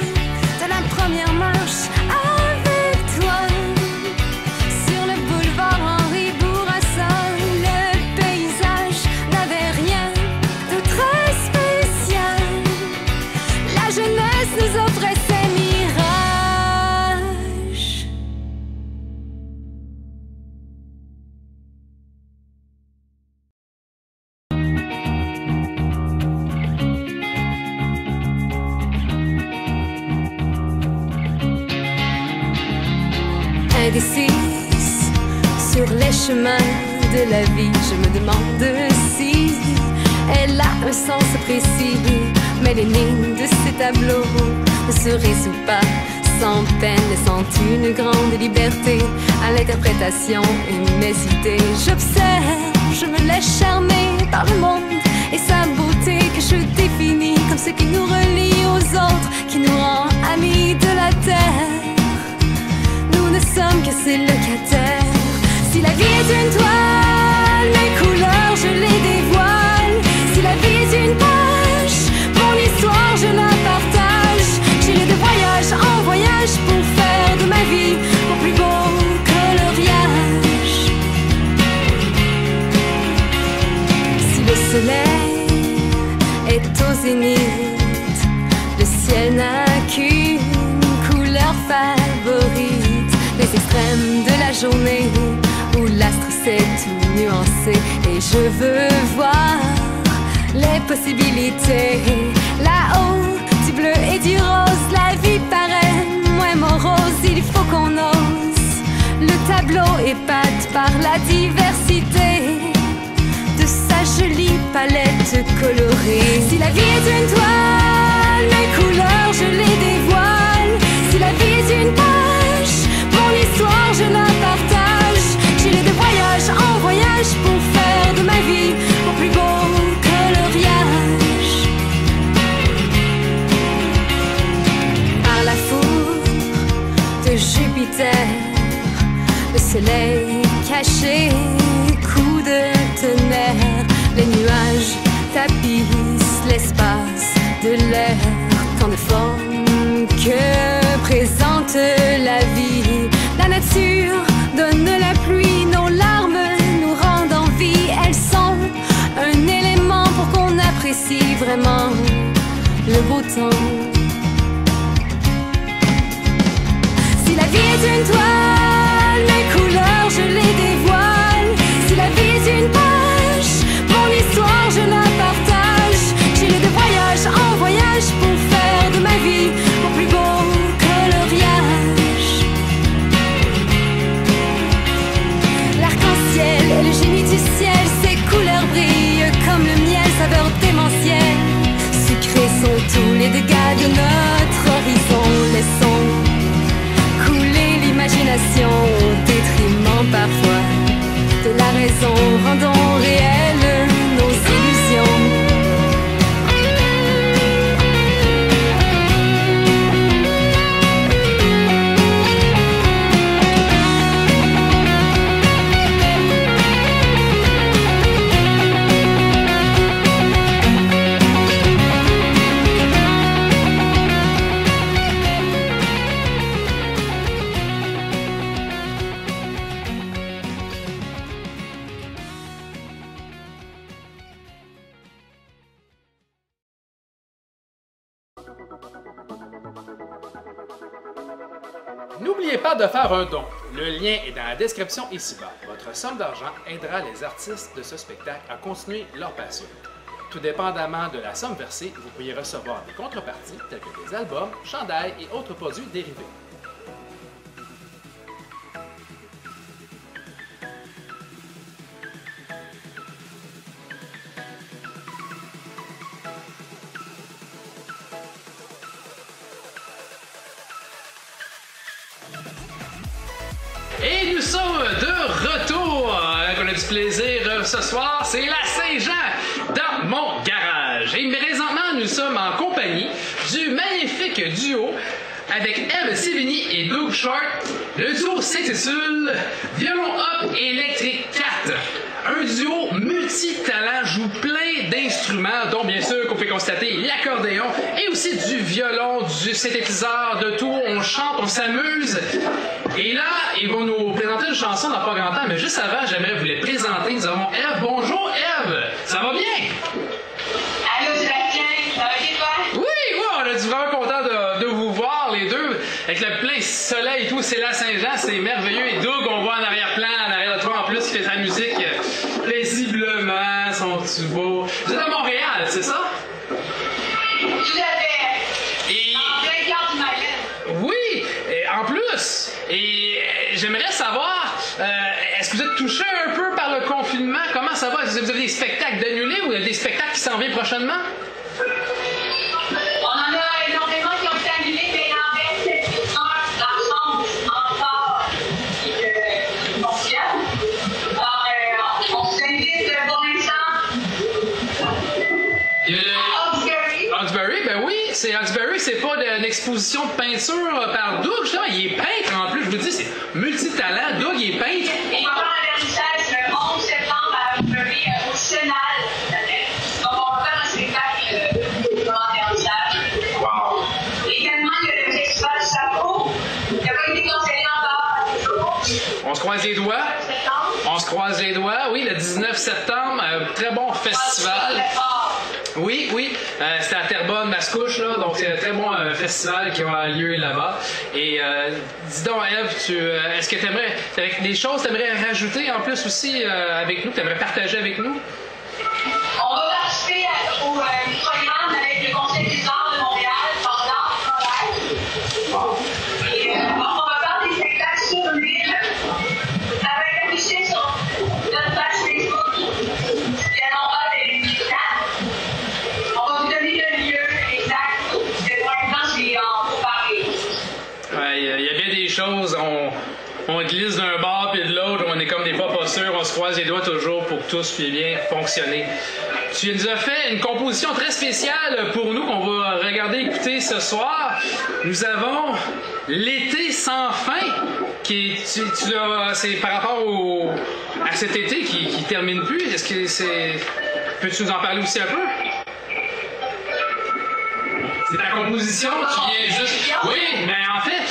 Speaker 9: de la première marche avec toi sur le boulevard Henri Bourassa. Le paysage n'avait rien de très spécial. La jeunesse nous offrait ses mirages. Indécise sur les chemins de la vie, je me demande si elle a un sens précis. Mais l'énigme de ces tableaux ne se résout pas sans peine, laissant une grande liberté à l'interprétation et mes idées. J'observe, je me laisse charmer par le monde et sa beauté que je définis comme ce qui nous relie aux autres, qui nous rend amis de la terre. Nous ne sommes que ses locataires. Si la vie est une toile, mes couleurs je les dévoile. Si la vie est une page, mon histoire je la partage. J'irai de voyage en voyage pour faire de ma vie mon plus beau coloriage. Si le soleil est au zénith, le ciel n'a qu'une couleur favorite. Les extrêmes de la journée où l'astre s'est tout nuancé. Et je veux voir les possibilités. Là-haut, du bleu et du rose, la vie paraît moins morose. Il faut qu'on ose. Le tableau épate par la diversité de sa jolie palette colorée. Si la vie est une toile, mes couleurs je les dévoile. Si la vie est une page, mon histoire je la partage. J'irai de voyage en voyage pour faire de ma vie mon plus beau coloriage. Par la foudre de Jupiter, le soleil caché, coup de tonnerre, les nuages tapissent l'espace de l'air. Tant de formes que présente la vie. La nature donne la pluie, nos larmes nous rendent envie. Elles sont un élément pour qu'on apprécie vraiment le beau temps. Si la vie est une toile, mes couleurs je les dévoile. Si la vie est une page, mon histoire je la partage. J'irai de voyage en voyage pour faire de ma vie mon plus beau coloriage. L'arc-en-ciel et le génie du ciel, ses couleurs brillent comme le miel, saveur démentielle. Sucrés sont tous les dégâts de notre horizon. Laissons couler l'imagination au détriment parfois de la raison. Rendons réelles nos illusions.
Speaker 1: N'oubliez pas de faire un don. Le lien est dans la description ici-bas. Votre somme d'argent aidera les artistes de ce spectacle à continuer leur passion. Tout dépendamment de la somme versée, vous pourriez recevoir des contreparties telles que des albums, chandails et autres produits dérivés. Et nous sommes de retour. On a du plaisir ce soir. C'est la Saint-Jean dans mon garage. Et présentement, nous sommes en compagnie du magnifique duo avec Eve Sévigny et Doug Short. Le duo Saint-Cécile, violon hop et électrique 4. Un duo multi-talent, joue plein d'instruments, dont bien sûr qu'on peut constater l'accordéon et aussi du violon, du synthétiseur, de tout. On chante, on s'amuse. Et là, ils vont nous présenter une chanson dans pas grand temps, mais juste avant, j'aimerais vous les présenter. Nous avons Eve. Bonjour Eve, ça va bien?
Speaker 17: Allô Sébastien, ça va bien toi?
Speaker 1: Oui, on est vraiment content de vous voir les deux, avec le plein soleil et tout. C'est la Saint-Jean, c'est merveilleux. Et Doug, on voit en arrière-plan, en arrière de toi en plus, qui fait sa musique paisiblement, son tuba. Vous êtes à Montréal, c'est ça?
Speaker 17: Tout à fait.
Speaker 1: Et...
Speaker 17: en plein cœur du Maghreb.
Speaker 1: Oui, et en plus. Et j'aimerais savoir, est-ce que vous êtes touché un peu par le confinement? Comment ça va? Est-ce que vous avez des spectacles d'annulés ou des spectacles qui s'en viennent prochainement?
Speaker 17: On en a énormément qui ont été annulés, mais il en reste la chance encore qui fonctionne. Alors, on s'invite pour l'instant à Hawkesbury.
Speaker 1: Hawkesbury, ben oui, c'est Hawkesbury, c'est pas une exposition de peinture par Doug, justement, il est peintre en plus, je vous dis, c'est multitalent. Doug, il est peintre.
Speaker 17: Il va faire
Speaker 1: se croise les doigts. On se croise les doigts, oui, le 19 septembre, très bon festival. Oui, oui, c'était à Terrebonne, Mascouche, là, donc c'est un très bon festival qui aura lieu là-bas. Et dis donc, Ève, est-ce que tu aimerais, des choses que tu aimerais rajouter en plus aussi avec nous, que tu aimerais partager avec nous?
Speaker 17: On va participer au programme avec le Conseil des arts de Montréal pendant l'hiver. Et on va faire des spectacles sur l'île avec affiché sur notre page Facebook. Il y en aura des spectacles. On va vous donner le lieu exact. Pour l'instant, c'est en Paris.
Speaker 1: Il y a bien des choses, on glisse d'un bord puis de l'autre, on est comme des pas sûrs, on se croise les doigts toujours pour que tout puisse bien fonctionner. Tu nous as fait une composition très spéciale pour nous qu'on va regarder, écouter ce soir. Nous avons L'été sans fin, qui c'est par rapport à cet été qui termine plus. Est-ce que c'est... Peux-tu nous en parler aussi un peu? C'est ta composition qui est juste... Oui, mais en fait...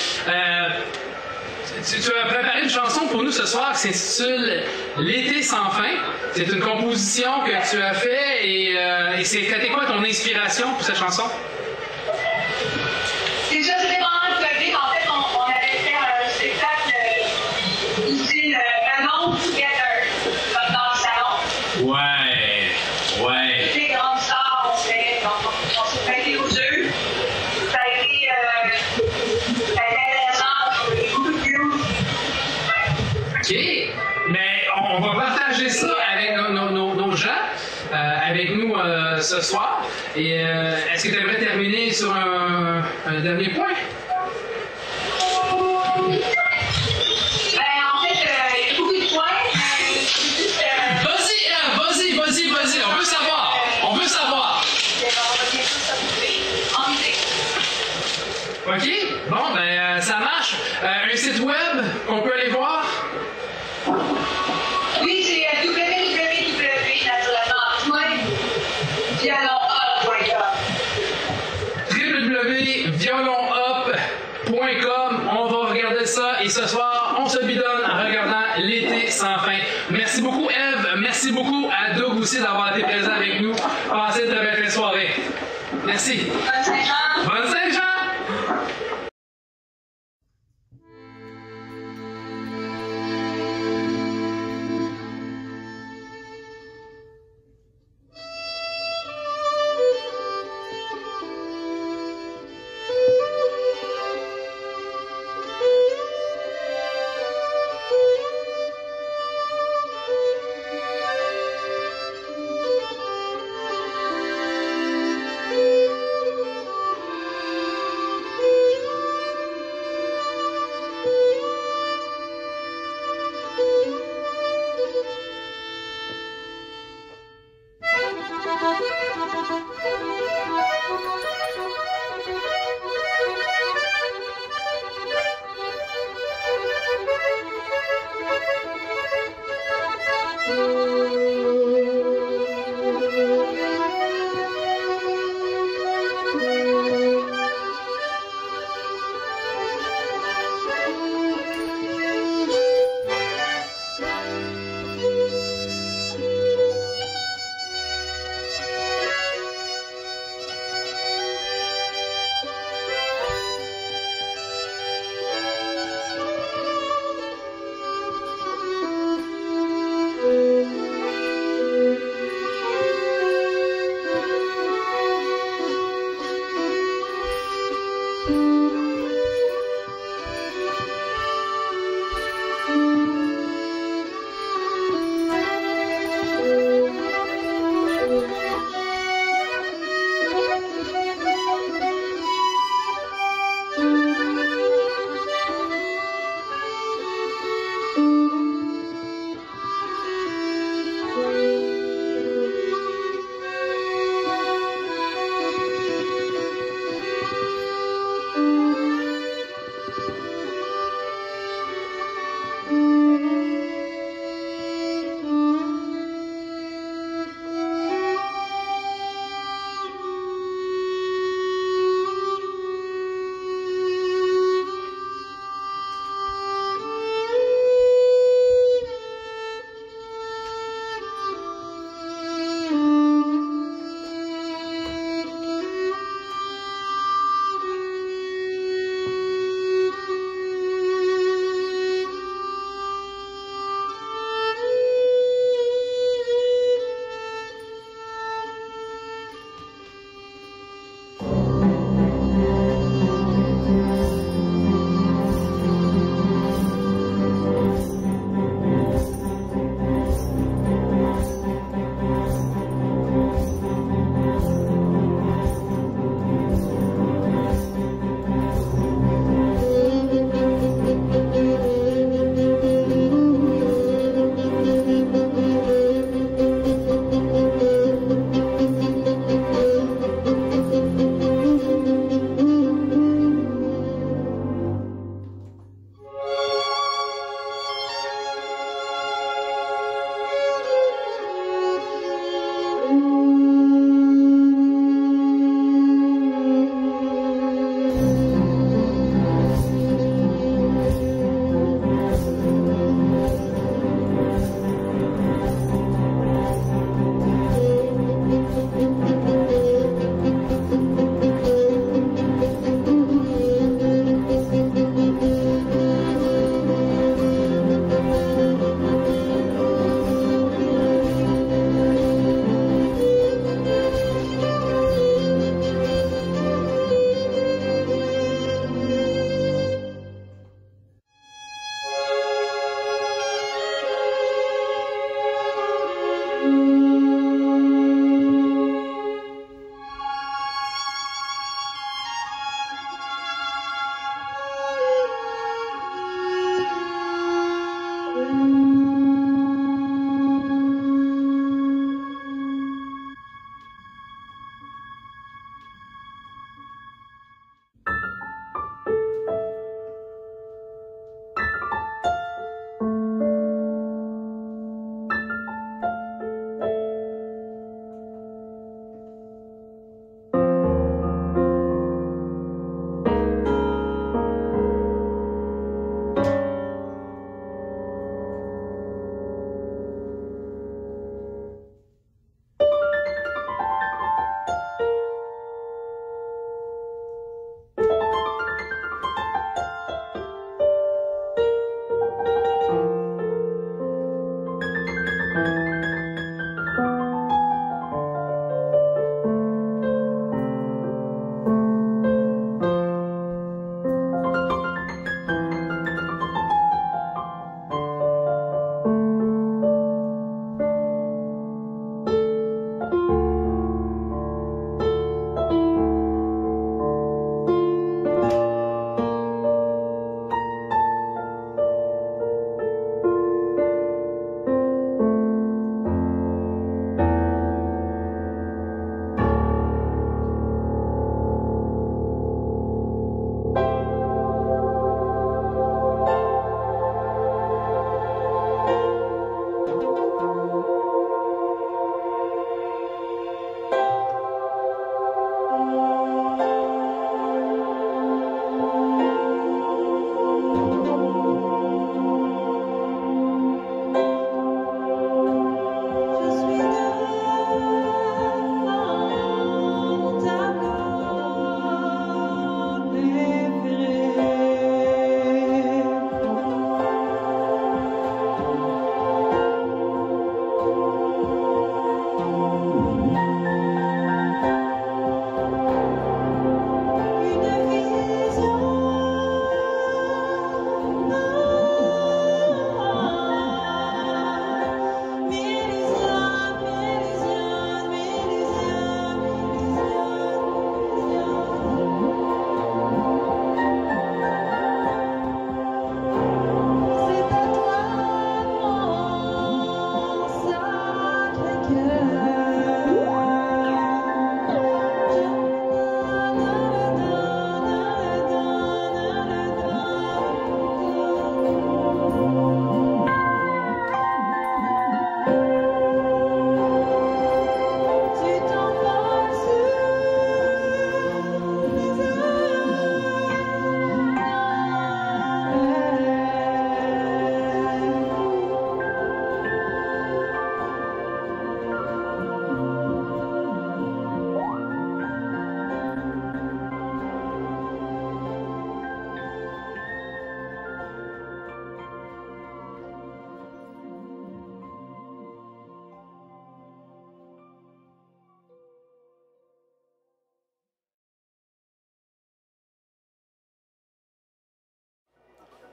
Speaker 1: Tu as préparé une chanson pour nous ce soir qui s'intitule L'été sans fin. C'est une composition que tu as faite et c'était quoi ton inspiration pour cette chanson?
Speaker 17: Déjà, c'était vraiment le COVID. En fait, on avait fait un spectacle ici, le nom Together, dans le salon.
Speaker 1: Ouais.
Speaker 17: Les grandes stars, on s'est prêté au jeu. Ça a été intéressant, j'ai beaucoup de views.
Speaker 1: OK, mais on va partager ça avec nos gens, avec nous ce soir. Et est-ce que tu aimerais terminer sur un dernier point?
Speaker 17: En fait, il y a beaucoup de points.
Speaker 1: Vas-y, on veut savoir.
Speaker 17: On va bientôt s'occuper en musique.
Speaker 1: OK, bon, ben ça marche. Un site web qu'on peut aller voir?
Speaker 17: Oui, c'est
Speaker 1: www.violonhop.com. On va regarder ça et ce soir, on se bidonne en regardant L'été sans fin. Merci beaucoup, Ève. Merci beaucoup à Doug aussi d'avoir été présent avec nous. Passez de très belle soirée. Merci.
Speaker 17: Bonne Saint-Jean.
Speaker 1: Bonne Saint-Jean.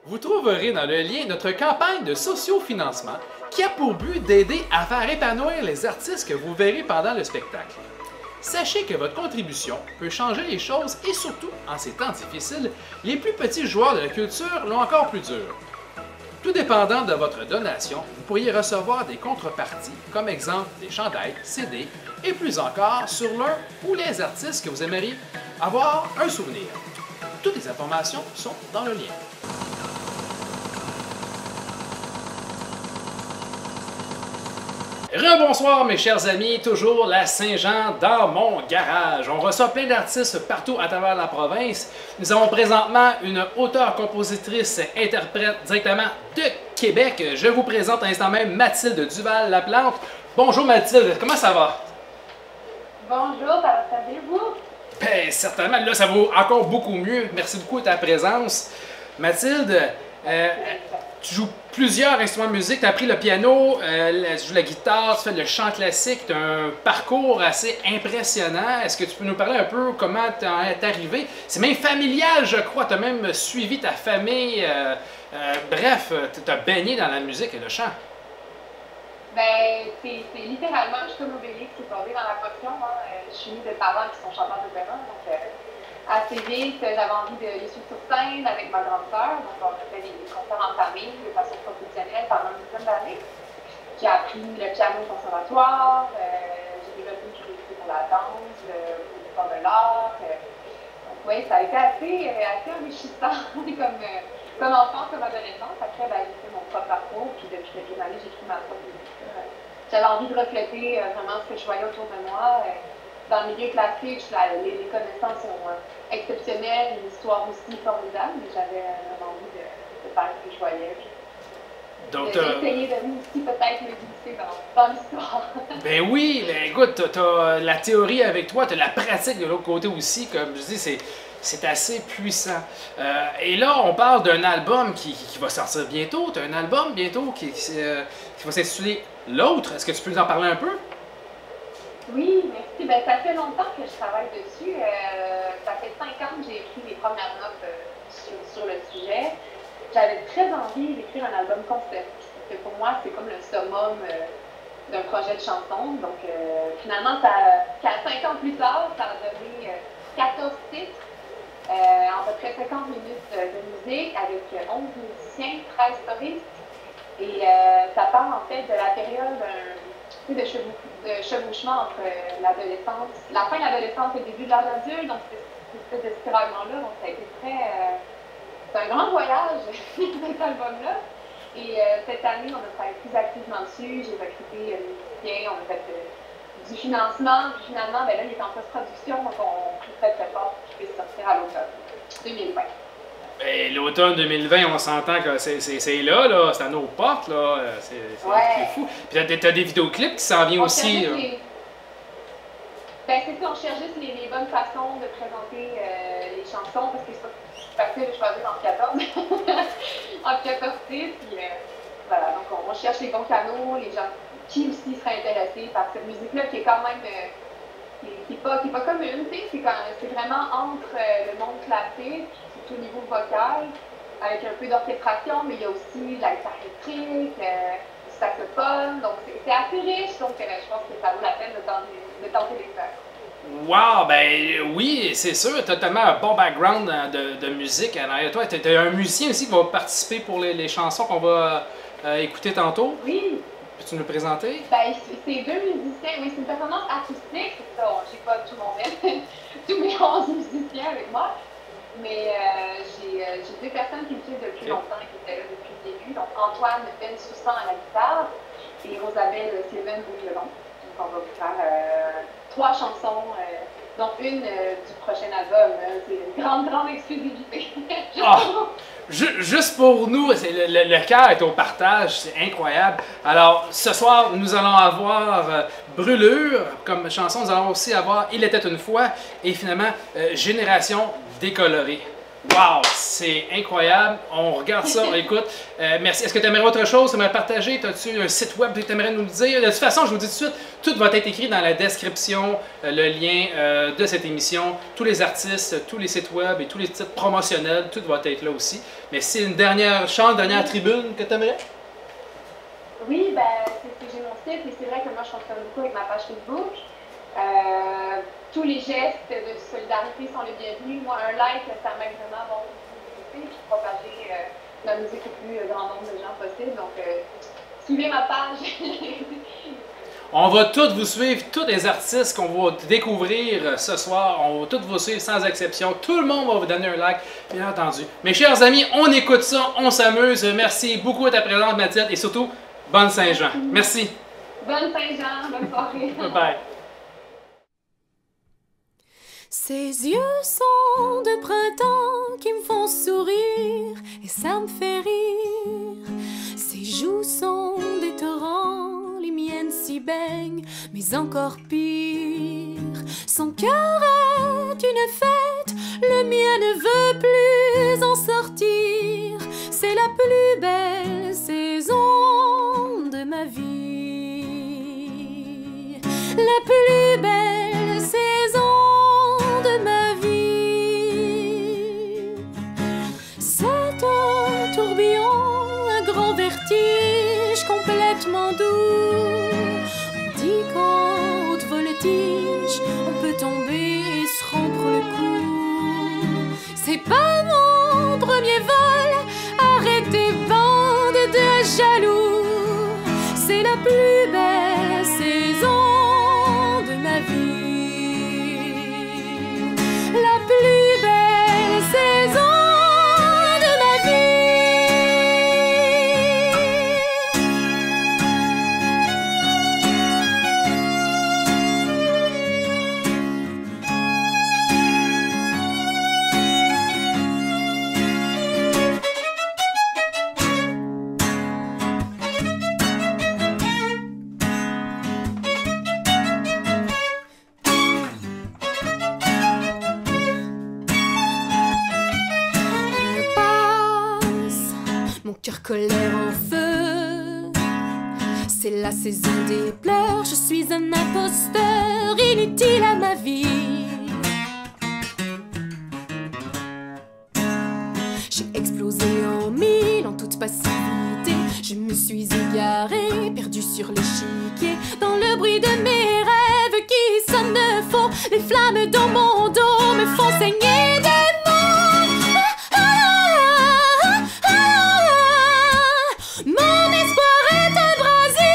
Speaker 1: Vous trouverez dans le lien notre campagne de sociofinancement qui a pour but d'aider à faire épanouir les artistes que vous verrez pendant le spectacle. Sachez que votre contribution peut changer les choses et surtout, en ces temps difficiles, les plus petits joueurs de la culture l'ont encore plus dur. Tout dépendant de votre donation, vous pourriez recevoir des contreparties, comme exemple des chandails, CD et plus encore sur l'un ou les artistes que vous aimeriez avoir un souvenir. Toutes les informations sont dans le lien. Rebonsoir mes chers amis, toujours la Saint-Jean dans mon garage. On reçoit plein d'artistes partout à travers la province. Nous avons présentement une auteure, compositrice, interprète directement de Québec. Je vous présente à l'instant même Mathilde Duval-Laplante. Bonjour Mathilde, comment ça va?
Speaker 12: Bonjour, ça va très bien vous?
Speaker 1: Ben, certainement, là ça vaut encore beaucoup mieux. Merci beaucoup de ta présence. Mathilde, tu joues plusieurs instruments de musique, tu as appris le piano, tu joues la guitare, tu fais le chant classique, tu as un parcours assez impressionnant. Est-ce que tu peux nous parler un peu comment tu es arrivé? C'est même familial, je crois, tu as même suivi ta famille. Bref, tu as baigné dans la musique et le chant.
Speaker 12: Ben, c'est littéralement, je suis comme Obélix qui est tombé dans la potion. Hein. Je suis née de parents qui sont chanteurs d'opéra, donc assez vite, j'avais envie de les suivre sur scène avec ma grande sœur. Donc, on a fait des concerts en famille de façon professionnelle pendant une dizaine d'années. J'ai appris le piano au conservatoire, j'ai développé une curiosité pour la danse, pour l'histoire de l'art. Donc, oui, ça a été assez enrichissant comme enfant, comme adolescente. Après, ben, j'ai fait mon propre parcours, puis depuis quelques années, j'écris ma propre musique. J'avais envie de refléter vraiment ce que je voyais autour de moi. Dans le milieu classique, les connaissances sont exceptionnelles, une histoire aussi formidable, mais j'avais vraiment envie de faire ce que je voyais. Donc, d'essayer de nous aussi peut-être me glisser dans l'histoire.
Speaker 1: Ben oui, ben écoute, t'as la théorie avec toi, t'as la pratique de l'autre côté aussi, comme je dis, c'est assez puissant. Et là, on parle d'un album qui va sortir bientôt. T'as un album bientôt qui va s'intituler L'autre. Est-ce que tu peux nous en parler un peu?
Speaker 12: Oui, merci. Ben, ça fait longtemps que je travaille dessus. Ça fait 5 ans que j'ai écrit les premières notes sur le sujet. J'avais très envie d'écrire un album concept. Parce que pour moi, c'est comme le summum d'un projet de chanson. Donc, finalement, 5 ans plus tard, ça a donné 14 titres, à peu près 50 minutes de musique avec 11 musiciens, 13 choristes. Et ça parle en fait de la période de chevauchement entre l'adolescence, la fin de l'adolescence et le début de l'âge adulte, donc c'est de ce tiraillement-là, donc ça a été c'est un grand voyage, cet album-là. Et cette année, on a travaillé plus activement dessus, j'ai recruté les musiciens, on a fait du financement, puis finalement, ben là, il est en post-production, donc on prie très très fort pour qu'il puisse sortir à l'automne 2020.
Speaker 1: Et l'automne 2020, on s'entend que c'est là, c'est à nos portes, là. C'est fou. Puis t'as des vidéoclips qui s'en viennent aussi.
Speaker 12: Ben c'est ça, on cherche juste les bonnes façons de présenter les chansons, parce que c'est pas facile de choisir entre 14 titres, puis voilà, donc on cherche les bons canaux, les gens qui aussi seraient intéressés par cette musique-là, qui est quand même qui est pas commune, c'est vraiment entre le monde classique, au niveau vocal, avec un peu d'orchestration, mais il y a aussi de la guitare électrique, du saxophone, donc c'est assez riche, donc je pense que ça vaut la peine de tenter les faire.
Speaker 1: Wow, ben oui, c'est sûr, tu as tellement un bon background de musique en arrière de toi. Tu es un musicien aussi qui va participer pour les chansons qu'on va écouter tantôt.
Speaker 12: Oui.
Speaker 1: Peux-tu nous présenter? Ben,
Speaker 12: c'est 2 musiciens, oui, c'est une performance acoustique, c'est ça, j'ai pas tout mon tous mes 11 musiciens avec moi. Mais j'ai 2 personnes qui me suivent depuis longtemps et qui étaient là depuis le début. Donc Antoine Bensoussan à la guitare et Rosabelle Sylvain au violon. Donc on va vous faire 3 chansons, dont une du prochain album. C'est une grande exclusivité.
Speaker 1: Juste pour nous, le cœur est au partage, c'est incroyable. Alors, ce soir, nous allons avoir Brûlure comme chanson, nous allons aussi avoir Il était une fois et finalement Génération décolorée. Wow, c'est incroyable. On regarde ça, écoute. Merci. Est-ce que tu aimerais autre chose? Tu aimerais partager? As-tu un site web que tu aimerais nous dire? De toute façon, je vous dis tout de suite, tout va être écrit dans la description, le lien de cette émission. Tous les artistes, tous les sites web et tous les titres promotionnels, tout va être là aussi. Mais c'est une dernière chance, dernière tribune que tu aimerais?
Speaker 12: Oui, ben, j'ai mon site et c'est vrai que moi, je fonctionne beaucoup avec ma page Facebook. Tous les gestes de solidarité sont les bienvenus. Moi, un like, ça m'aide vraiment à mon visibilité et propager ma musique au plus grand nombre de gens possible. Donc, suivez ma page.
Speaker 1: On va tous vous suivre, tous les artistes qu'on va découvrir ce soir. On va tous vous suivre sans exception. Tout le monde va vous donner un like, bien entendu. Mes chers amis, on écoute ça, on s'amuse. Merci beaucoup à ta présence, Mathilde, et surtout, bonne Saint-Jean. Merci.
Speaker 12: Bonne Saint-Jean, bonne soirée.
Speaker 1: Bye bye.
Speaker 9: Ses yeux sont de printemps qui me font sourire et ça me fait rire. Ses joues sont des torrents, les miennes s'y baignent, mais encore pire. Son cœur est une fête, le mien ne veut plus en sortir. C'est la plus belle saison de ma vie. La plus belle saison de ma vie. C'est un tourbillon, un grand vertige complètement doux. On dit qu'en haute voltige, on peut tomber et se rompre le cou. C'est pas mon premier vol, arrêtez bande de jaloux. C'est la plus belle saison de ma vie. La plus belle saison de ma cœur colère en feu. C'est la saison des pleurs, je suis un imposteur inutile à ma vie. J'ai explosé en mille en toute passivité. Je me suis égarée, perdue sur l'échiquier, dans le bruit de mes rêves qui sonnent faux. Les flammes dans mon dos me font saigner des mots. Mon espoir est embrasé.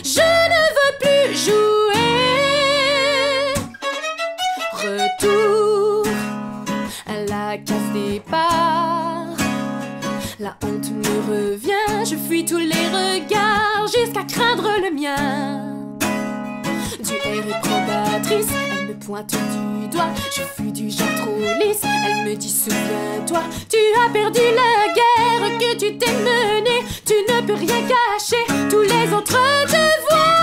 Speaker 9: Je ne veux plus jouer. Retour à la case départ. La honte me revient. Je fuis tous les regards jusqu'à craindre le mien. Du air est probatrice, elle me pointe du doigt. Je fus du genre trop lisse, elle me dit souviens-toi. Tu as perdu la guerre que tu t'es menée. Tu ne peux rien cacher, tous les autres te voient.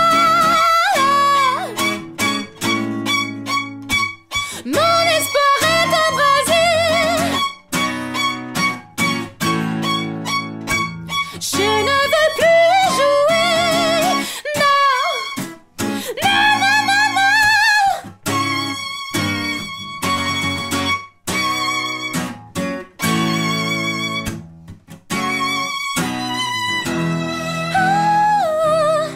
Speaker 9: Mon espoir est embrasé. Je ne veux plus jouer. Non, non, non, non, non. Ah,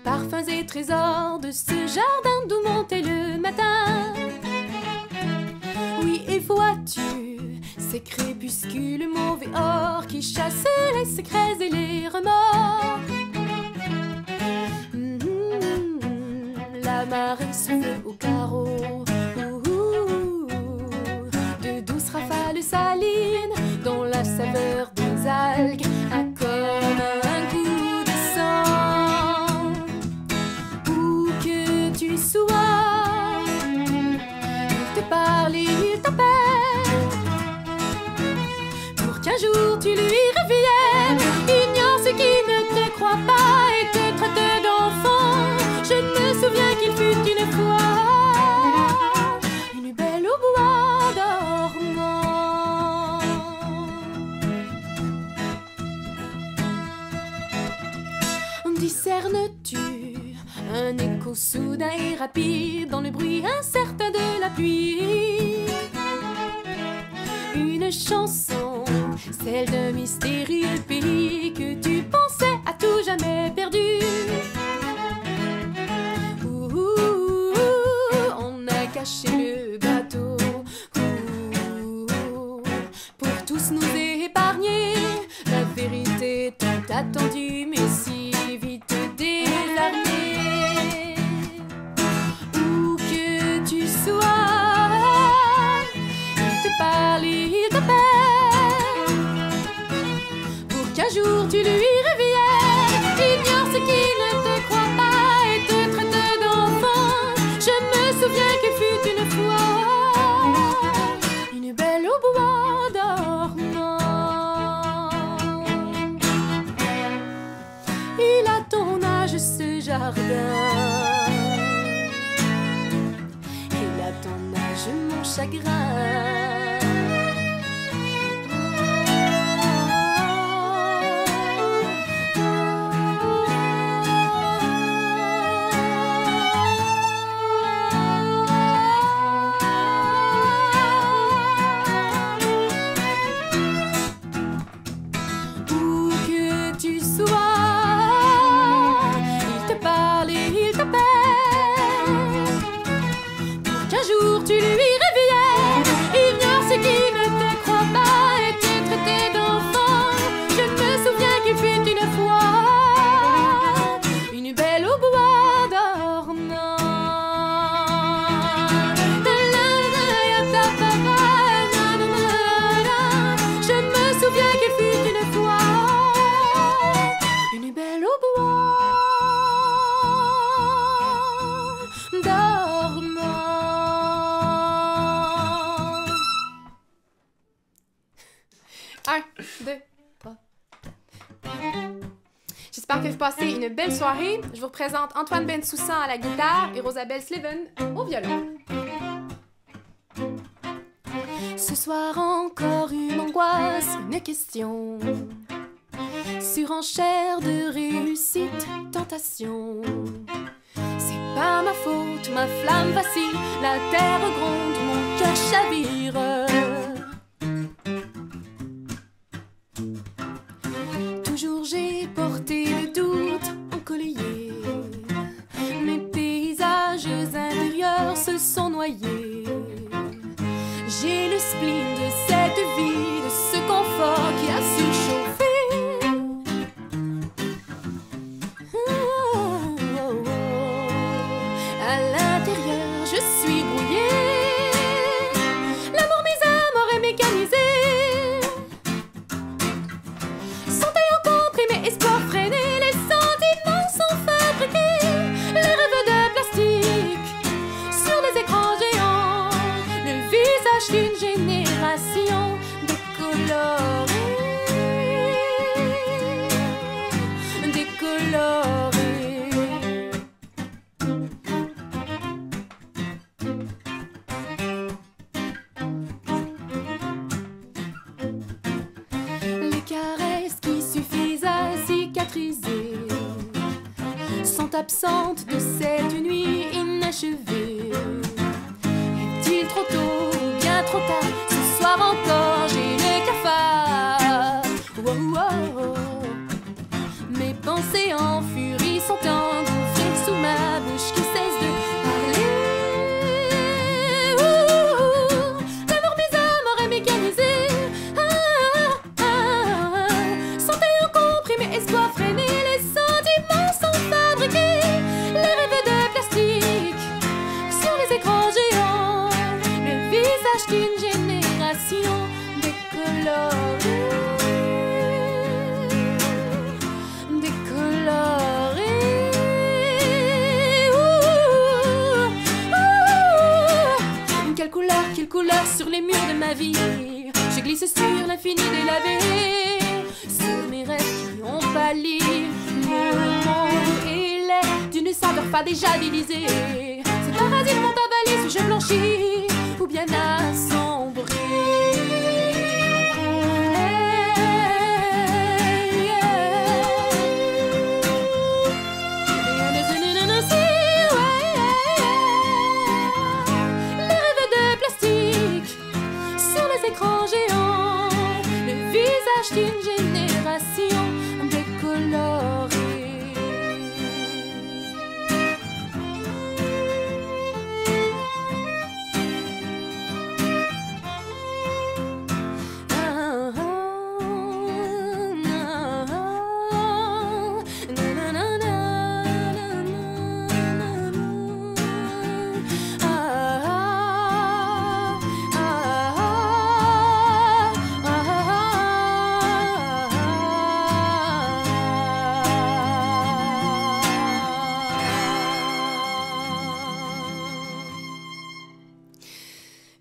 Speaker 18: parfums et trésors de ce jardin d'où montait le matin. Oui, et vois-tu ces crépuscules mauve et or qui chassent les secrets et les remords. La marée souffle au carreau, de douces rafales salines dont la saveur des algues a comme un goût de sang. Où que tu sois, il te parle et il t'appelle pour qu'un jour tu lui reviennes. Ignore ce qui ne te croit pas et te traite d'enfant. Je me souviens qu'il fut une fois une belle au bois dormant. Discernes-tu un écho soudain et rapide dans le bruit incertain de la pluie? Une chanson, celle d'un mystérieux pays que tu pensais à tout jamais perdu. On a caché le bateau pour tous nous épargner la vérité tant attendue mais si vite désarmée. Où que tu sois, il te parle et il t'appelle pour qu'un jour tu lui reviennes. Ignore ce qui ne te croit pas et te traite d'enfant. Je me souviens qu'il fut une fois une belle au bois dormant. Il a ton âge ce jardin, il a ton âge mon chagrin. Tu lui reviennes, ignore ce qui ne te croit pas et te traité d'enfant. Je me souviens qu'il fut une fois une belle au bois dormant. Je me souviens qu'il fut une fois une belle au bois dormant. Un, deux, trois. J'espère que vous passez une belle soirée. Je vous représente Antoine Bensoussan à la guitare et Rosabelle Sleven au violon. Ce soir encore une angoisse, une question. Surenchère de réussite, tentation. C'est pas ma faute, ma flamme vacille, la terre gronde, mon cœur chavire. Toujours j'ai porté le doute en collier. Mes paysages intérieurs se sont noyés. J'ai le spleen de cette vie, de ce confort qui a surchauffé. À l'intérieur, je suis brouillée. L'amour mes âmes aurait mécanisé. Espoir freiné, les sentiments sont fabriqués. Les rêves de plastique sur les écrans géants. Le visage d'une génération décolorée. Décolorée. Les caresses qui suffisent à cicatriser sont absentes de cette nuit inachevée. Est-il trop tôt ou bien trop tard? Ce soir encore j'ai le cafard. Wow, wow. Mes pensées en furie sont engouffrées Quelle couleur sur les murs de ma vie. Je glisse sur l'infini délavé, sur mes rêves qui ont pâli. Le monde est laid d'une saveur pas déjà délisée. Ces parasites m'ont avalé, suis-je blanchi ou bien assombri? Écran géant, le visage d'une génération décolorée.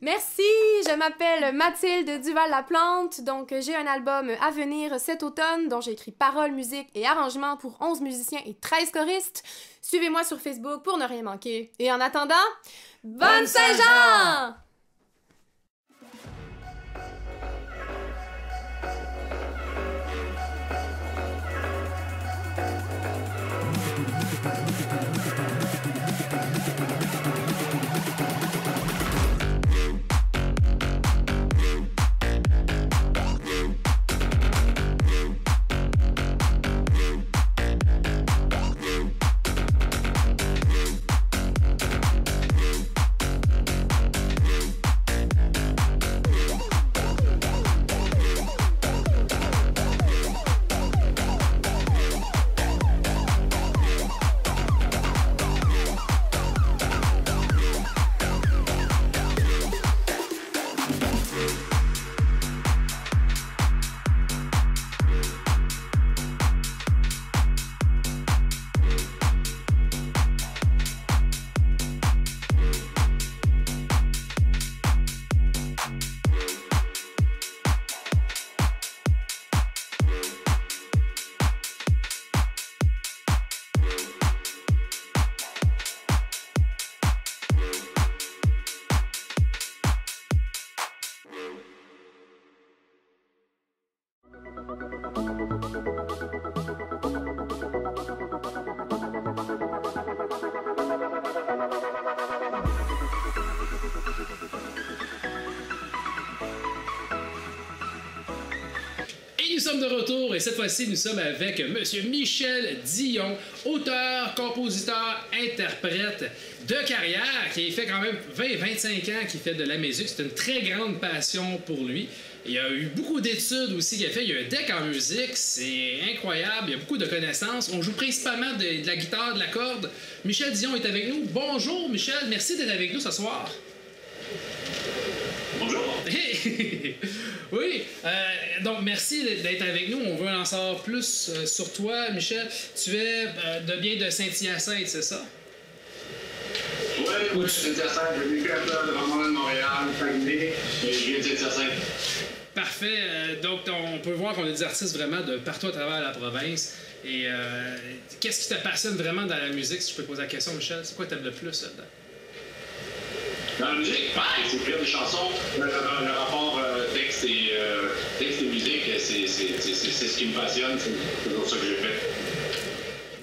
Speaker 18: Merci, je m'appelle Mathilde Duval-Laplante, donc j'ai un album à venir cet automne dont j'ai écrit paroles, musique et arrangements pour 11 musiciens et 13 choristes. Suivez-moi sur Facebook pour ne rien manquer. Et en attendant, bonne Saint-Jean!
Speaker 1: Nous sommes de retour et cette fois-ci, nous sommes avec Monsieur Michel Dion, auteur, compositeur, interprète de carrière, qui fait quand même 20-25 ans qu'il fait de la musique. C'est une très grande passion pour lui. Il a eu beaucoup d'études aussi qu'il a fait. Il y a un deck en musique, c'est incroyable. Il y a beaucoup de connaissances. On joue principalement de la guitare, de la corde. Michel Dion est avec nous. Bonjour Michel, merci d'être avec nous ce soir.
Speaker 2: Bonjour.
Speaker 1: Oui, donc merci d'être avec nous. On veut en savoir plus sur toi, Michel. Tu es de Saint-Hyacinthe, c'est ça?
Speaker 2: Oui, Saint-Hyacinthe. J'ai vécu un peu de Montréal, Saguenay, mais je viens de Saint-Hyacinthe.
Speaker 1: Parfait. Donc, on peut voir qu'on a des artistes vraiment de partout à travers la province. Et qu'est-ce qui te passionne vraiment dans la musique, si je peux te poser la question, Michel? C'est quoi que tu aimes le plus là-dedans?
Speaker 2: Dans la musique, c'est écrire des chansons. Le rapport texte et musique, c'est ce qui me passionne. C'est toujours ça que j'ai fait.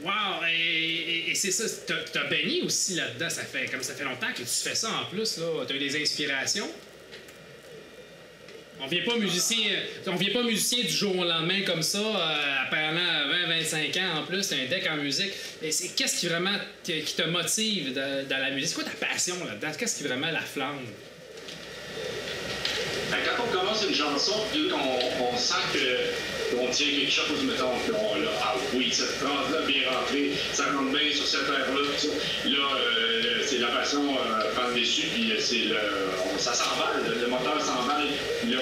Speaker 1: Wow! Et c'est ça, t'as baigné aussi là-dedans. Ça fait longtemps que tu fais ça en plus. T'as eu des inspirations. On vient pas musicien du jour au lendemain comme ça, pendant 20-25 ans en plus, un deck en musique. Qu'est-ce qui vraiment qui te motive dans la musique? C'est quoi ta passion là-dedans? Qu'est-ce qui vraiment la flamme?
Speaker 2: Quand on commence une chanson, on sent qu'on tient quelque chose, mettons, ah oui, cette phrase-là bien rentrée, ça rentre bien sur cette air-là, tout ça. Là, c'est la passion prend le dessus, puis ça s'emballe, le moteur s'emballe. Là,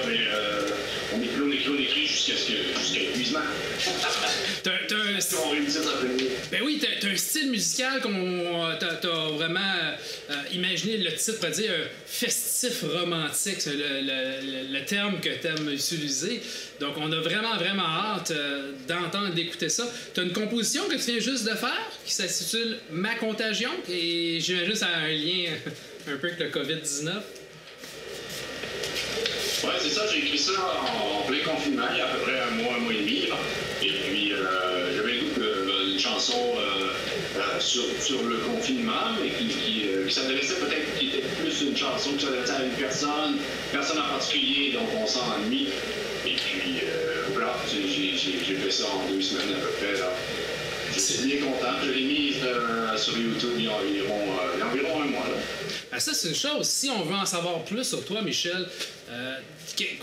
Speaker 2: on écrit, écrit jusqu'à l'épuisement.
Speaker 1: T'as ben oui, t'as un style musical comme t'as vraiment imaginé le titre pour dire festif romantique, c'est le terme que t'aimes utiliser. Donc on a vraiment hâte d'entendre, d'écouter ça. T'as une composition que tu viens juste de faire qui s'intitule Ma Contagion et j'imagine que ça a un lien un peu avec le COVID-19.
Speaker 2: Ouais, c'est ça, j'ai écrit ça en plein confinement, il y a à peu près un mois et demi. Là. Et puis, j'avais une chanson sur le confinement, mais qui s'adressait peut-être, qui était plus une chanson qui s'adressait à une personne en particulier, donc on s'ennuie. Et puis, voilà, j'ai fait ça en 2 semaines à peu près. Là. Je suis bien content. Je l'ai mise sur YouTube il y a environ un mois. Là.
Speaker 1: Ah, ça, c'est une chose. Si on veut en savoir plus sur toi, Michel,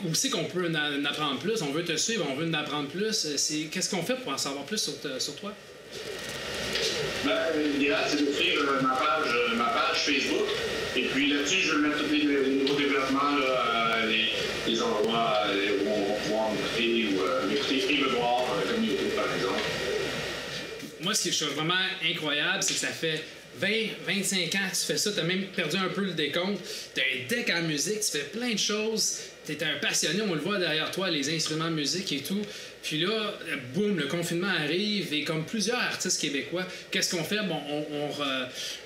Speaker 1: où c'est qu'on peut en apprendre plus? On veut te suivre, on veut en apprendre plus. Qu'est-ce qu'on fait pour en savoir plus sur toi?
Speaker 2: Ben, l'idéal, c'est d'offrir ma page Facebook. Et puis là-dessus, je vais mettre tous les nouveaux développements, là, les endroits où on va pouvoir m'écouter et me voir, comme YouTube, par exemple.
Speaker 1: Moi, ce qui est vraiment incroyable, c'est que ça fait 20-25 ans que tu fais ça, tu as même perdu un peu le décompte, tu as un deck en musique, tu fais plein de choses, tu es un passionné, on le voit derrière toi, les instruments de musique et tout. Puis là, boum, le confinement arrive et comme plusieurs artistes québécois, qu'est-ce qu'on fait? Bon,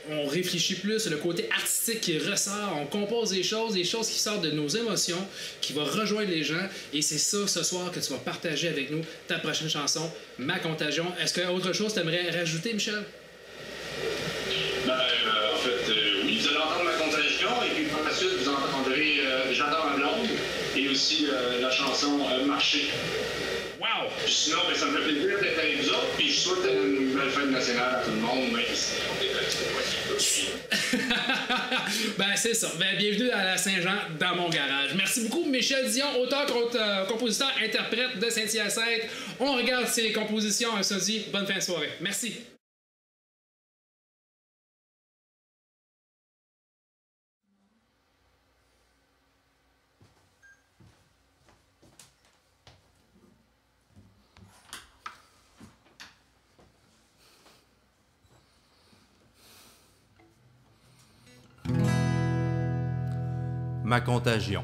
Speaker 1: on réfléchit plus, le côté artistique qui ressort, on compose des choses qui sortent de nos émotions, qui vont rejoindre les gens et c'est ça ce soir que tu vas partager avec nous, ta prochaine chanson, Ma Contagion. Est-ce qu'il y a autre chose que tu aimerais rajouter, Michel?
Speaker 2: Ben, en fait, oui, vous allez entendre Ma Contagion et puis par la suite, vous entendrez J'adore ma blonde et aussi la chanson Marcher.
Speaker 1: Wow!
Speaker 2: Puis sinon, ben, ça me fait plaisir d'être avec vous autres puis je souhaite une belle fête nationale à tout le monde, même si on est
Speaker 1: ben, c'est ça. Ben, bienvenue à la Saint-Jean dans mon garage. Merci beaucoup, Michel Dion, auteur, compositeur, interprète de Saint-Hyacinthe. On regarde ses compositions à Sodi. Bonne fin de soirée. Merci.
Speaker 19: Ma Contagion.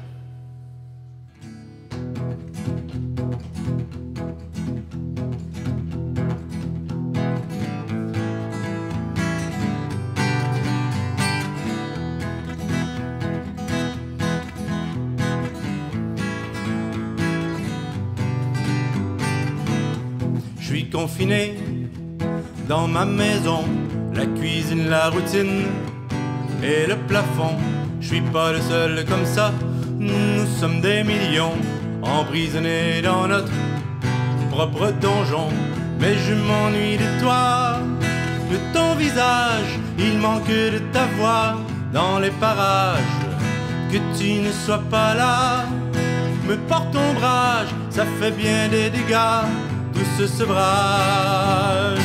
Speaker 19: Je suis confiné dans ma maison, la cuisine, la routine et le plafond. Je suis pas le seul comme ça, nous sommes des millions, emprisonnés dans notre propre donjon. Mais je m'ennuie de toi, de ton visage, il manque de ta voix dans les parages. Que tu ne sois pas là, me porte ombrage, ça fait bien des dégâts, tout ce sevrage.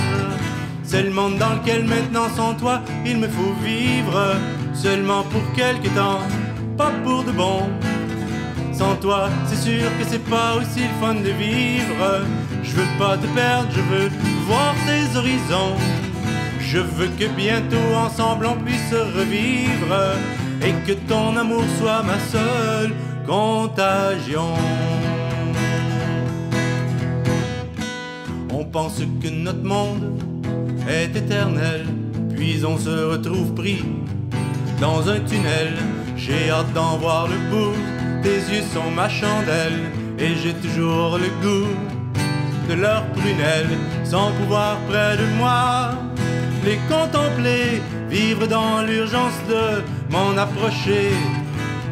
Speaker 19: C'est le monde dans lequel maintenant sans toi, il me faut vivre. Seulement pour quelque temps, pas pour de bon. Sans toi, c'est sûr que c'est pas aussi le fun de vivre. Je veux pas te perdre, je veux voir tes horizons. Je veux que bientôt ensemble on puisse revivre et que ton amour soit ma seule contagion. On pense que notre monde est éternel, puis on se retrouve pris dans un tunnel. J'ai hâte d'en voir le bout, tes yeux sont ma chandelle et j'ai toujours le goût de leurs prunelles. Sans pouvoir près de moi les contempler, vivre dans l'urgence de m'en approcher.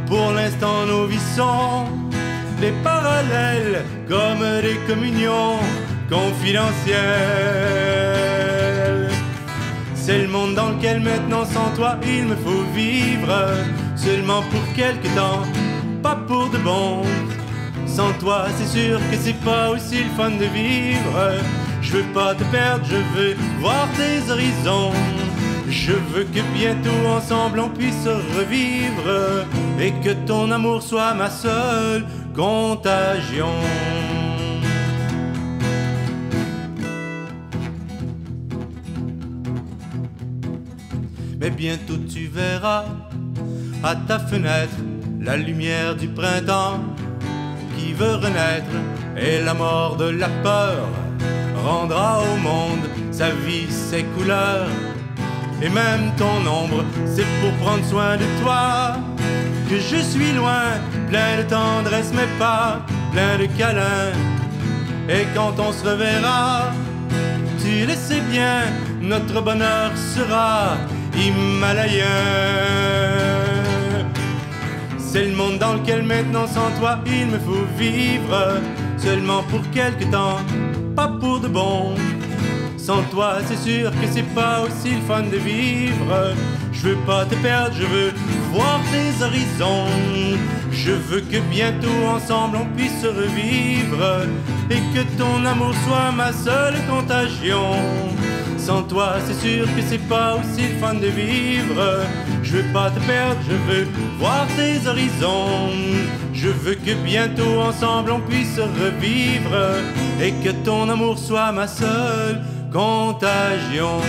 Speaker 19: Pour l'instant nos vies sont des parallèles comme des communions confidentielles. C'est le monde dans lequel maintenant sans toi il me faut vivre. Seulement pour quelque temps, pas pour de bon. Sans toi c'est sûr que c'est pas aussi le fun de vivre. Je veux pas te perdre, je veux voir tes horizons. Je veux que bientôt ensemble on puisse revivre et que ton amour soit ma seule contagion. mais bientôt tu verras à ta fenêtre la lumière du printemps qui veut renaître, et la mort de la peur rendra au monde sa vie, ses couleurs, et même ton ombre, c'est pour prendre soin de toi que je suis loin, plein de tendresse mais pas plein de câlins. Et quand on se reverra, tu le sais bien, notre bonheur sera himalayen. C'est le monde dans lequel maintenant sans toi il me faut vivre, seulement pour quelque temps, pas pour de bon. Sans toi c'est sûr que c'est pas aussi le fun de vivre. Je veux pas te perdre, je veux voir tes horizons. Je veux que bientôt ensemble on puisse revivre, et que ton amour soit ma seule contagion. Sans toi c'est sûr que c'est pas aussi le fun de vivre. Je veux pas te perdre, je veux voir tes horizons. Je veux que bientôt ensemble on puisse revivre, et que ton amour soit ma seule contagion.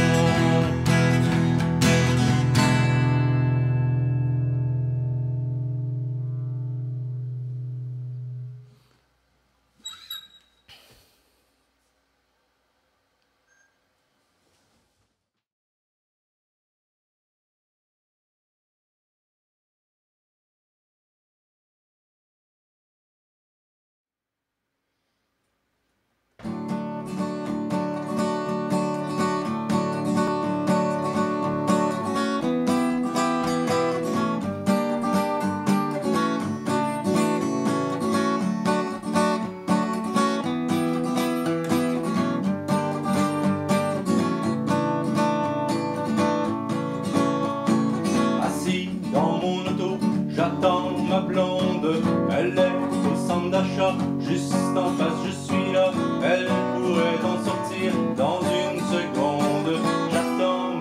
Speaker 19: J'attends ma blonde, elle est au centre d'achat, juste en face, je suis là, elle pourrait en sortir dans une seconde. J'attends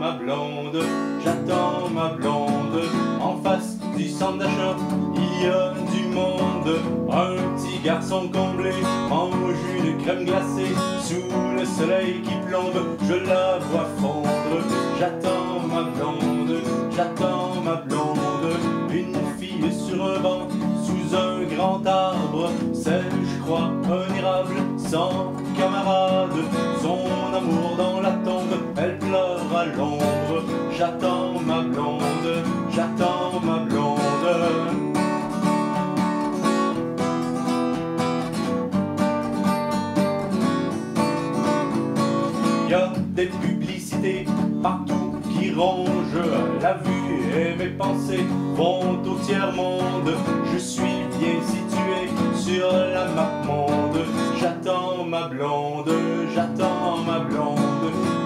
Speaker 19: ma blonde, en face du centre d'achat, il y a du monde. Un petit garçon comblé mange une crème glacée sous le soleil qui plombe, je la vois fondre. J'attends ma blonde, une fille sur un banc, sous un grand arbre. C'est, je crois, un érable sans camarade. Son amour dans la tombe, elle pleure à l'ombre. J'attends ma blonde. Y a des publicités partout qui rongent la vue, et mes pensées vont au tiers-monde. Je suis bien situé sur la map monde. J'attends ma blonde,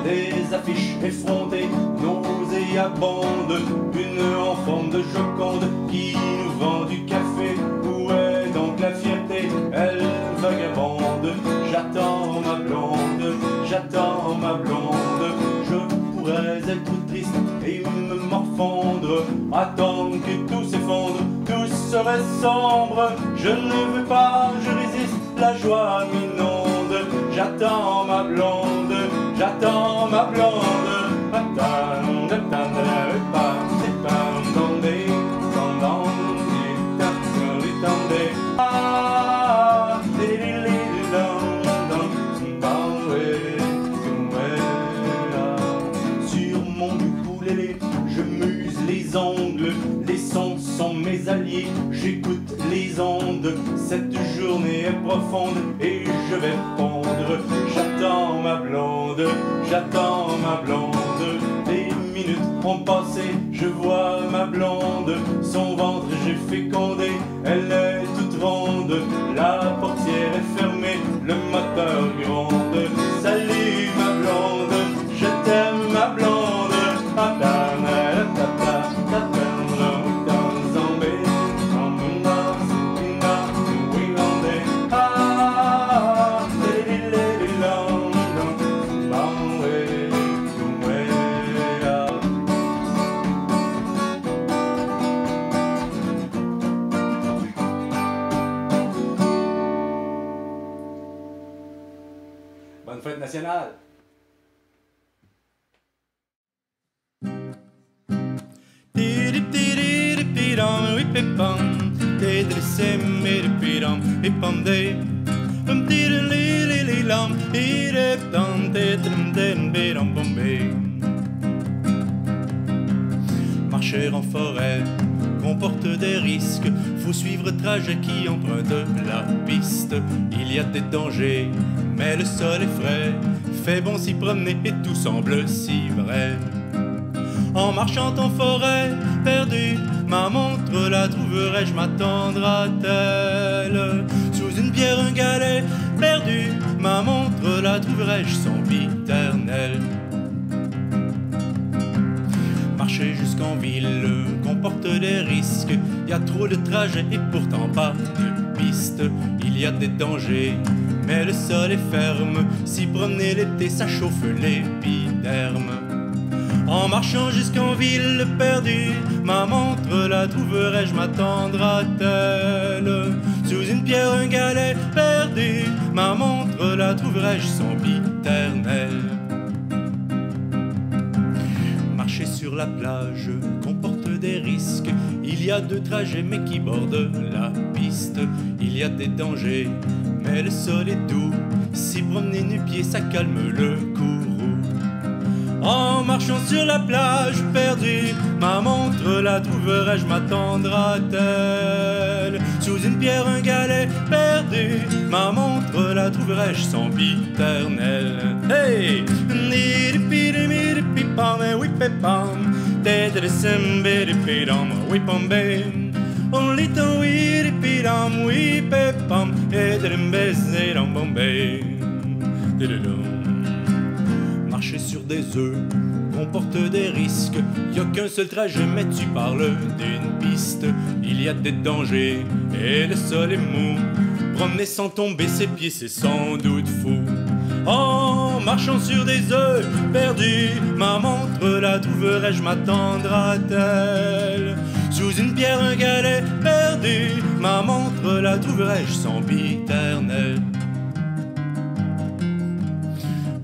Speaker 19: des affiches effrontées, nauséabondes, une enfant de Joconde qui nous vend du café. Où est donc la fierté, elle vagabonde? J'attends ma blonde, je pourrais être triste et me morfondre, attendre que tout s'effondre, tout serait sombre. Je ne veux pas, je résiste, la joie m'inonde. J'attends ma blonde. Sur mon ukulélé, je muse les ongles, les sons sont mes alliés, j'écoute les ondes. Cette journée est profonde et je vais pondre. J'attends ma blonde, les minutes ont passé, je vois ma blonde. Son ventre j'ai fécondé, elle est toute ronde. La portière est fermée, le moteur gronde. Salut ma blonde, je t'aime ma blonde.
Speaker 20: Bonne fête nationale!
Speaker 19: pepam, tedresem pidam, pepam de, lam, ireptam, tedrem den bedam bombé. Marcher en forêt comporte des risques, faut suivre trajet qui emprunte la piste. Il y a des dangers, mais le sol est frais, fait bon s'y promener et tout semble si vrai. En marchant en forêt perdue, ma montre la trouverai-je, m'attendra-t-elle? Sous une pierre, un galet perdu, ma montre la trouverai-je sempiternelle? Marcher jusqu'en ville comporte des risques, y a trop de trajets et pourtant pas de piste. Il y a des dangers, mais le sol est ferme, s'y promener l'été ça chauffe l'épiderme. En marchant jusqu'en ville perdue, ma montre la trouverai-je, m'attendra-t-elle? Sous une pierre, un galet perdu, ma montre la trouverai-je sempiternelle? Marcher sur la plage comporte des risques, il y a deux trajets mais qui bordent la piste. Il y a des dangers, mais le sol est doux, s'y promener nu-pied ça calme le courroux. En marchant sur la plage perdue, ma montre la trouverai-je, m'attendra-t-elle? Sous une pierre, un galet perdu, ma montre la trouverai-je sempiternelle? Hey! Niripiripiripam, wipepam, tedresem beripidam, wipambem. Only to wiripidam, wipepam, edrem bezeram bombay. Marcher sur des œufs comporte des risques, y a qu'un seul trajet mais tu parles d'une piste. Il y a des dangers et le sol est mou, promener sans tomber ses pieds c'est sans doute fou. En marchant sur des œufs perdus, ma montre la trouverai-je, m'attendra-t-elle? Sous une pierre, un galet perdu, ma montre la trouverai-je sempiternelle?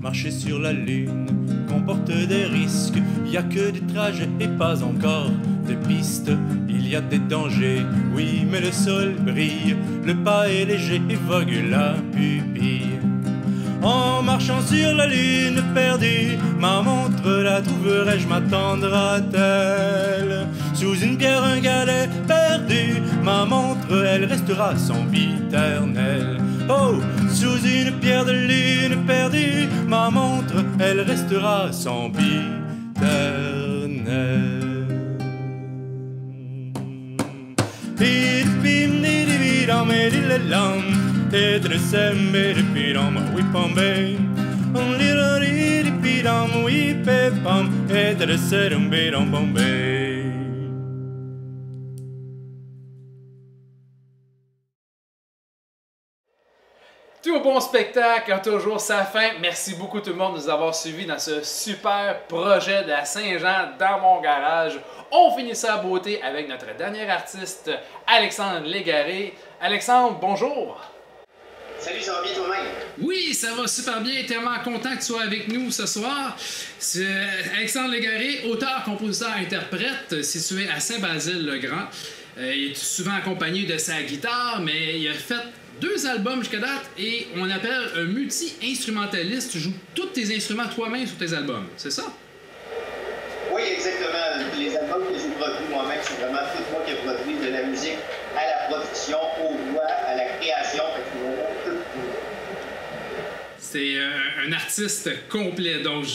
Speaker 19: Marcher sur la lune comporte des risques, y a que des trajets et pas encore de pistes. Il y a des dangers, oui, mais le sol brille, le pas est léger et vogue la pupille. En marchant sur la lune perdue, ma montre la trouverai-je, m'attendra-t-elle? Sous une pierre, un galet perdu, ma montre elle restera sempiternelle. Oh, sous une pierre de lune perdue, ma montre elle restera sempiternelle. Tedresem beripidam, wipambay. Onliripidam, wipepam, tedresem beram bombay.
Speaker 1: Tout bon spectacle a toujours sa fin. Merci beaucoup tout le monde de nous avoir suivis dans ce super projet de la Saint-Jean dans mon garage. On finit ça à beauté avec notre dernier artiste, Alexandre Légaré. Alexandre, bonjour!
Speaker 20: Salut, ça va bien toi-même?
Speaker 1: Oui, ça va super bien. Tellement content que tu sois avec nous ce soir. C'est Alexandre Légaré, auteur, compositeur, interprète, situé à Saint-Basile-le-Grand. Il est souvent accompagné de sa guitare, mais il a fait 2 albums jusqu'à date et on appelle un multi-instrumentaliste. Tu joues tous tes instruments toi-même sur tes albums, c'est ça?
Speaker 20: Oui, exactement. Les albums que j'ai produits moi-même, c'est vraiment tout moi qui ai produit, de la musique à la production, aux voix, à la création.
Speaker 1: C'est un artiste complet, donc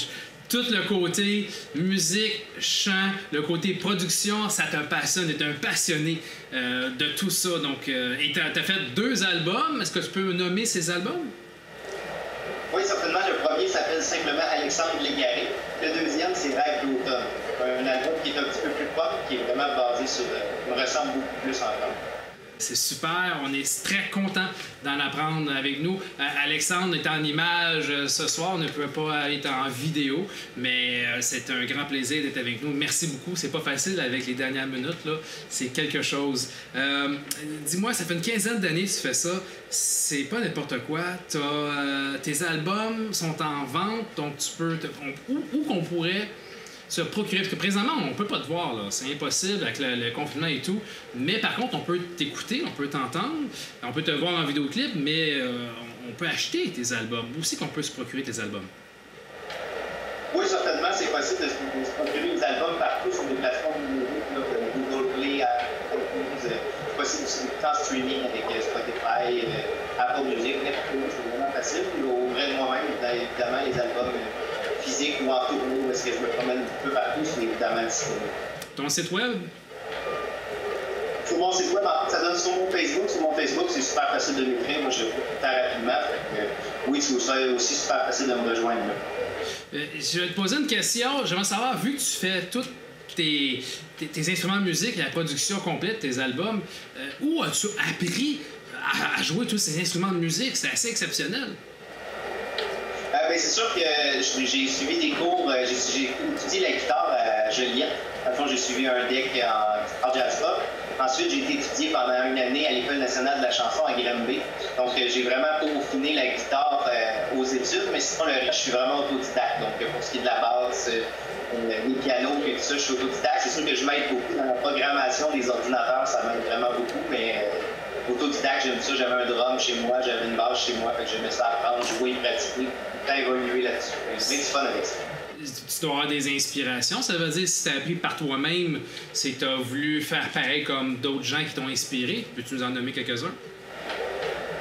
Speaker 1: tout le côté musique, chant, le côté production, ça te passionne, tu es un passionné de tout ça. Donc, et tu as fait 2 albums, est-ce que tu peux me nommer ces albums?
Speaker 20: Oui, certainement. Le premier s'appelle simplement Alexandre Légaré. Le deuxième, c'est Rêve d'automne. Un album qui est un petit peu plus pop, qui est vraiment basé sur... me ressemble beaucoup plus encore.
Speaker 1: C'est super, on est très content d'en apprendre avec nous. Alexandre est en image ce soir, on ne peut pas être en vidéo, mais c'est un grand plaisir d'être avec nous. Merci beaucoup, c'est pas facile avec les dernières minutes, là, c'est quelque chose. Dis-moi, ça fait une quinzaine d'années que tu fais ça, c'est pas n'importe quoi. Tes albums sont en vente, donc tu peux... où qu'on pourrait se procurer? Parce que présentement, on peut pas te voir, là. C'est impossible avec le confinement et tout. Mais par contre, on peut t'écouter, on peut t'entendre, on peut te voir en vidéoclip, mais on peut acheter tes albums. Où c'est qu'on peut se procurer tes albums?
Speaker 20: Oui, certainement, c'est possible de se procurer des albums partout sur des plateformes numériques, Google Play, iTunes, c'est possible aussi d'écouter en streaming avec Spotify, Apple Music, Netflix, c'est vraiment facile. Puis auprès de moi-même, évidemment, les albums physiques ou en tournée, parce que je me promène un peu partout, c'est évidemment disponible.
Speaker 1: Ton site web?
Speaker 20: Sur mon site web, ça donne sur mon Facebook. Sur mon Facebook, c'est super facile de m'écrire. Moi, je fais tout très rapidement. Oui, c'est aussi super facile de me rejoindre.
Speaker 1: Je vais te poser une question. J'aimerais savoir, vu que tu fais tous tes instruments de musique, la production complète de tes albums, où as-tu appris à jouer tous ces instruments de musique? C'est assez exceptionnel.
Speaker 20: Ben, c'est sûr que j'ai suivi des cours. J'ai étudié la guitare à Joliette. À fond, j'ai suivi un deck en jazz pop. Ensuite, j'ai été étudié pendant une année à l'École nationale de la chanson à Granby. Donc, j'ai vraiment peaufiné la guitare aux études, mais sinon, le reste, je suis vraiment autodidacte. Donc, pour ce qui est de la basse, les pianos et tout ça, je suis autodidacte. C'est sûr que je m'aide beaucoup dans la programmation des ordinateurs, ça m'aide vraiment beaucoup, mais autodidacte, j'aime ça. J'avais un drum chez moi, j'avais une basse chez moi, fait que j'aimais ça apprendre, jouer, pratiquer, tout évoluer là-dessus. C'est bien du fun avec ça.
Speaker 1: Tu dois avoir des inspirations, ça veut dire si tu as appris par toi-même, c'est que tu as voulu faire pareil comme d'autres gens qui t'ont inspiré. Peux-tu nous en nommer quelques-uns?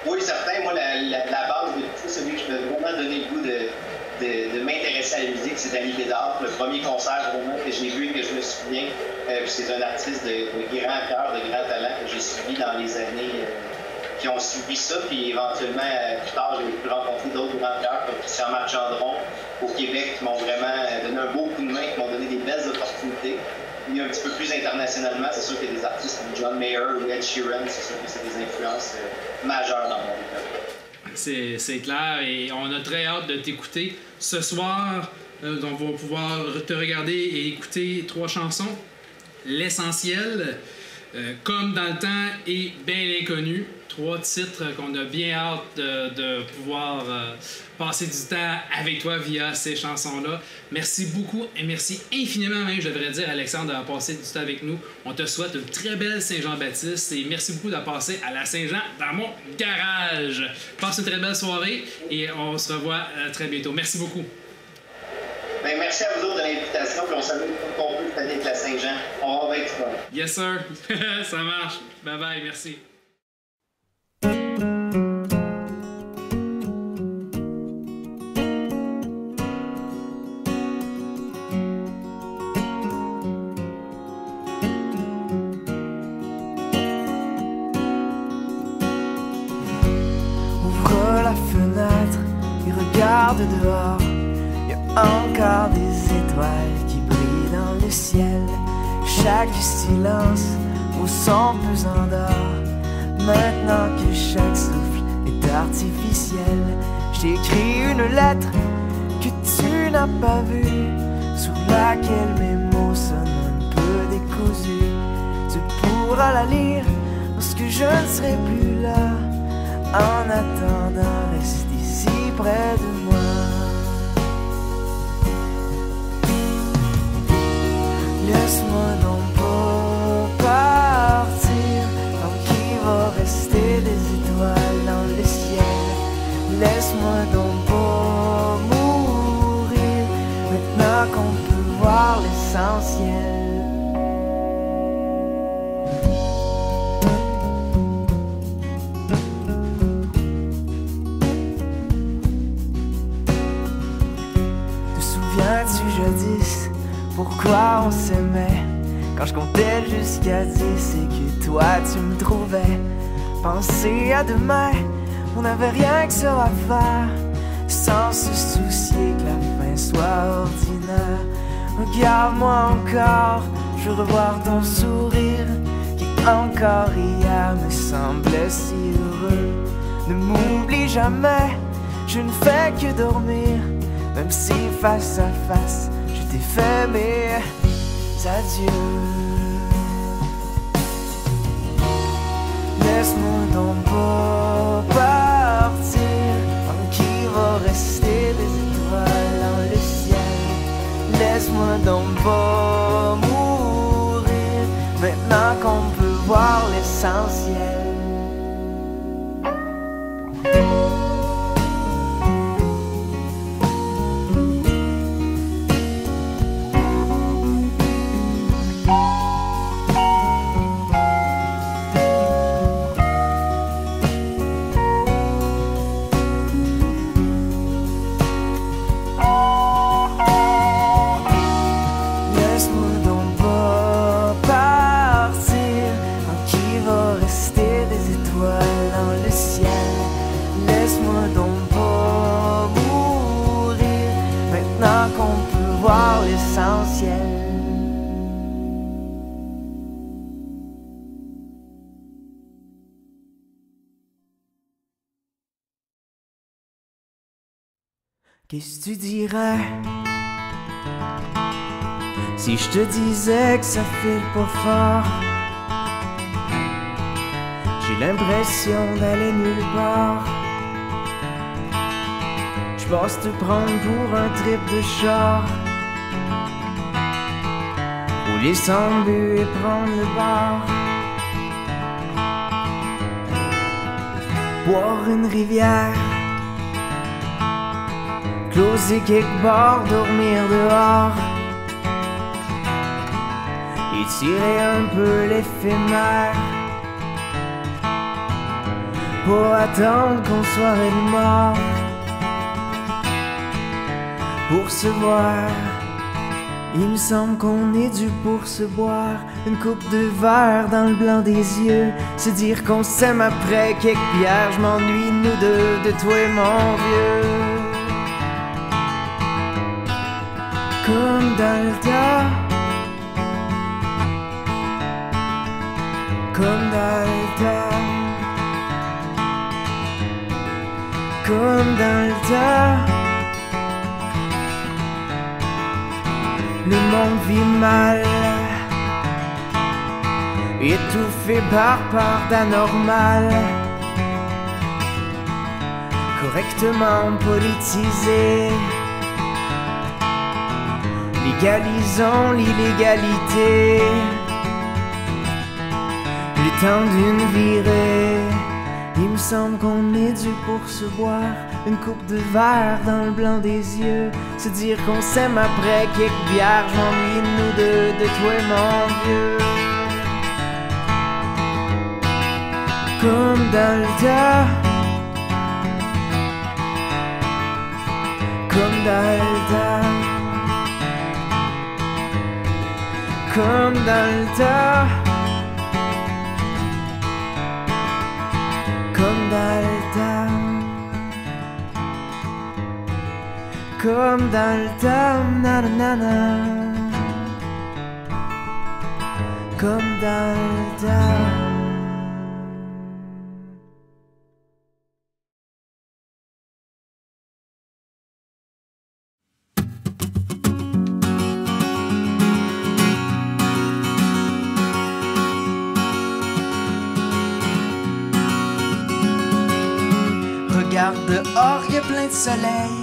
Speaker 20: Oui, certain. Moi, la base de tout, celui que je me vraiment donné le goût de m'intéresser à la musique, c'est Danny Bédard. Le premier concert vraiment que j'ai vu et que je me souviens, c'est un artiste de grand cœur, de grand talent que j'ai suivi dans les années qui ont suivi ça. Puis éventuellement, plus tard, j'ai pu rencontrer d'autres grands cœurs comme Christian-Marc Gendron au Québec qui m'ont vraiment donné un beau coup de main, qui m'ont donné des belles opportunités. Puis un petit peu plus internationalement, c'est sûr qu'il y a des artistes comme John Mayer ou Ed Sheeran, c'est sûr que c'est des influences majeures dans mon vie.
Speaker 1: C'est clair et on a très hâte de t'écouter. Ce soir, on va pouvoir te regarder et écouter 3 chansons. L'essentiel, Comme dans le temps et Bien l'inconnu. 3 titres qu'on a bien hâte de pouvoir passer du temps avec toi via ces chansons-là. Merci beaucoup et merci infiniment même, je devrais dire, Alexandre, d'avoir passé du temps avec nous. On te souhaite une très belle Saint-Jean-Baptiste et merci beaucoup d'avoir passé à la Saint-Jean dans mon garage. Passe une très belle soirée et on se revoit très bientôt. Merci beaucoup.
Speaker 20: Ben, merci à vous autres de l'invitation, puis on savait qu'on peut faire avec la Saint-Jean. On va être fun.
Speaker 1: Yes, sir. Ça marche. Bye-bye. Merci.
Speaker 21: Ouvre la fenêtre et regarde dehors. Y a encore des étoiles qui brillent dans le ciel. Chaque silence au son pesant d'or. Maintenant que chaque souffle est artificiel, j'écris une lettre que tu n'as pas vue, sur laquelle mes mots sonnent un peu décousus. Tu pourras la lire lorsque je ne serai plus là. En attendant, reste ici près de moi. Laisse-moi donc pas partir, tant qu'il va rester des étoiles dans le ciel. Laisse-moi donc pas mourir, maintenant qu'on peut voir l'essentiel. Jadis, pourquoi on s'aimait? Quand je comptais jusqu'à 10 et que toi tu me trouvais. Penser à demain, on n'avait rien que ça à faire, sans se soucier que la fin soit ordinaire. Regarde-moi encore, je veux revoir ton sourire, qui encore hier me semblait si heureux. Ne m'oublie jamais, je ne fais que dormir, même si face à face, je t'ai fait mes adieux. Laisse-moi donc pas partir, tant qu'il va rester des étoiles dans le ciel. Laisse-moi donc pas mourir maintenant qu'on peut voir l'essentiel. Qu'est-ce que tu dirais si je te disais que ça file pas fort? J'ai l'impression d'aller nulle part. Je pense te prendre pour un trip de char, rouler sans but et prendre le bar, boire une rivière, closer quelque part, dormir dehors, étirer un peu l'éphémère, pour attendre qu'on soit de mort, pour se voir. Il me semble qu'on est dû pour se boire une coupe de verre dans le blanc des yeux, se dire qu'on s'aime après quelques bières. Je m'ennuie nous deux, de toi et mon vieux. Comme dans le temps, comme dans le temps, comme dans le temps. Le monde vit mal, étouffé par part d'anormal, correctement politisé. Légalisons l'illégalité, le temps d'une virée. Il me semble qu'on est dû pour se boire une coupe de verre dans le blanc des yeux, se dire qu'on s'aime après quelques bières. J'ennuie nous deux, de toi et mon vieux. Comme dans le temps, comme dans le temps, comme dans le temps, comme dans le temps, comme dans le temps, nanana, comme dans le temps. Regarde dehors, y'a plein de soleil.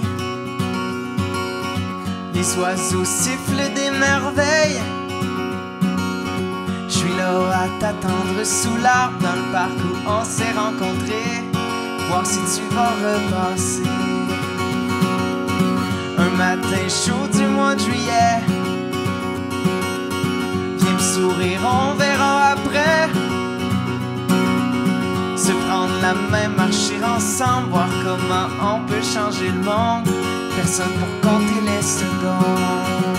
Speaker 21: Les oiseaux sifflent des merveilles. Je suis là à t'attendre sous l'arbre dans le parc où on s'est rencontrés, voir si tu vas repasser. Un matin chaud du mois de juillet, viens me sourire, on verra après. Se prendre la main, marcher ensemble, voir comment on peut changer le monde. Personne pour compter les secondes.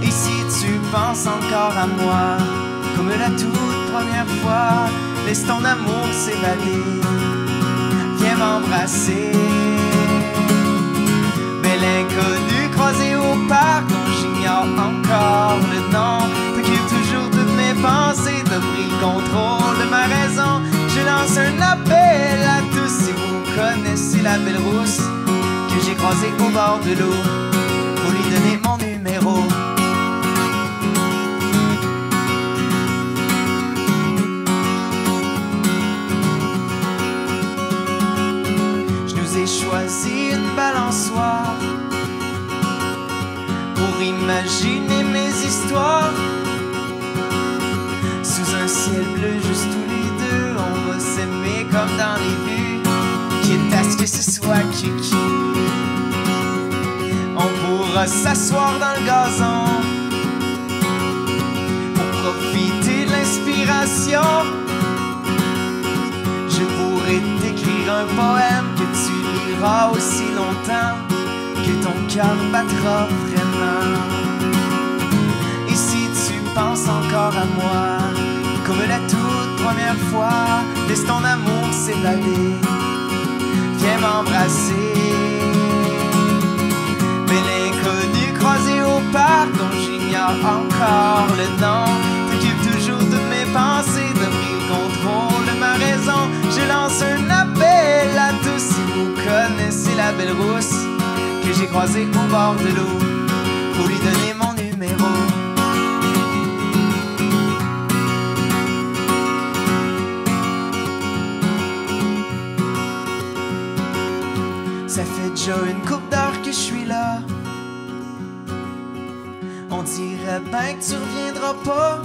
Speaker 21: Et si tu penses encore à moi, comme la toute première fois, laisse ton amour s'évader, viens m'embrasser. Belle inconnue croisée au parc dont j'ignore encore le nom, t'occupe toujours toutes mes pensées, t'as pris le contrôle de ma raison. Je lance un appel à tous si vous connaissez la belle rousse que j'ai croisée au bord de l'eau, pour lui donner mon numéro. Je nous ai choisi une balançoire pour pour imaginer mes histoires. Sous un ciel bleu, juste tous les deux, on va s'aimer comme dans les vues, quitte à ce que ce soit kiki. On pourra s'asseoir dans le gazon pour profiter de l'inspiration. Je pourrais t'écrire un poème que tu liras aussi longtemps que ton cœur battra vraiment. Et si tu penses encore à moi comme la toute première fois, laisse ton amour s'évader, viens m'embrasser. Mais l'inconnu croisé au parc dont j'ignore encore le nom t'occupe toujours de mes pensées, de pris le contrôle de ma raison. Je lance un appel à tous si vous connaissez la belle rousse que j'ai croisée au bord de l'eau, pour lui donner mon numéro. Ça fait déjà une couple d'heures que je suis là. On dirait ben que tu reviendras pas.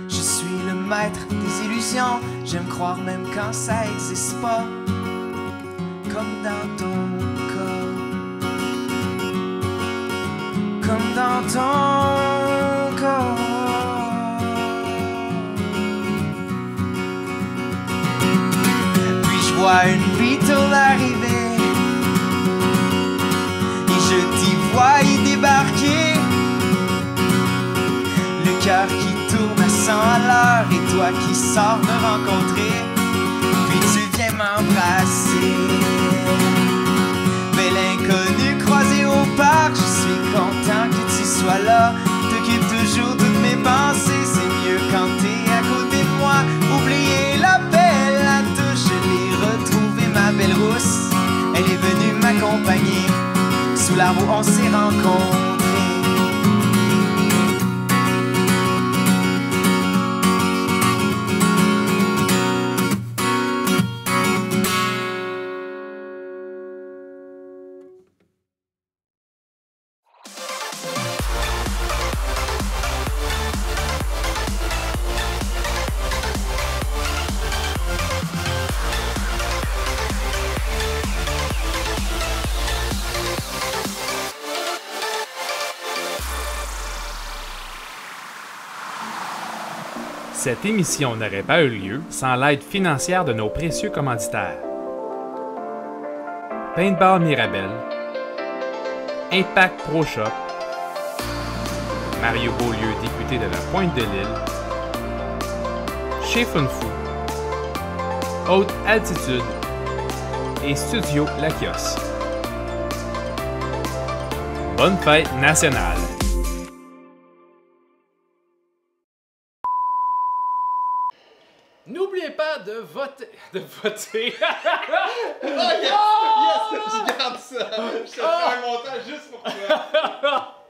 Speaker 21: Je suis le maître des illusions, j'aime croire même quand ça existe pas, comme dans ton cas, comme dans ton cas. Puis je vois une Beatle arriver et je t'y vois y débarquer, le cœur qui tourne à 100 à l'heure et toi qui sors me rencontrer, puis tu viens m'embrasser. Bel inconnu croisé au parc, je suis content que tu sois là, t'occupes toujours toutes mes pensées, c'est mieux quand t'es à côté de moi. Oubliez l'appel à touche, je l'ai retrouvé ma belle rousse, elle est venue m'accompagner, sous l'arbre où on s'est rencontrés.
Speaker 1: Cette émission n'aurait pas eu lieu sans l'aide financière de nos précieux commanditaires. Paintball Mirabel, Impact Pro Shop, Mario Beaulieu, député de la Pointe de l'Île, Chez Fun Fu, Haute Altitude et Studio Lakios. Bonne fête nationale! N'oubliez pas de voter. De voter.
Speaker 19: Oh yes! Yes! Je garde ça! Je te fais un montage juste pour toi!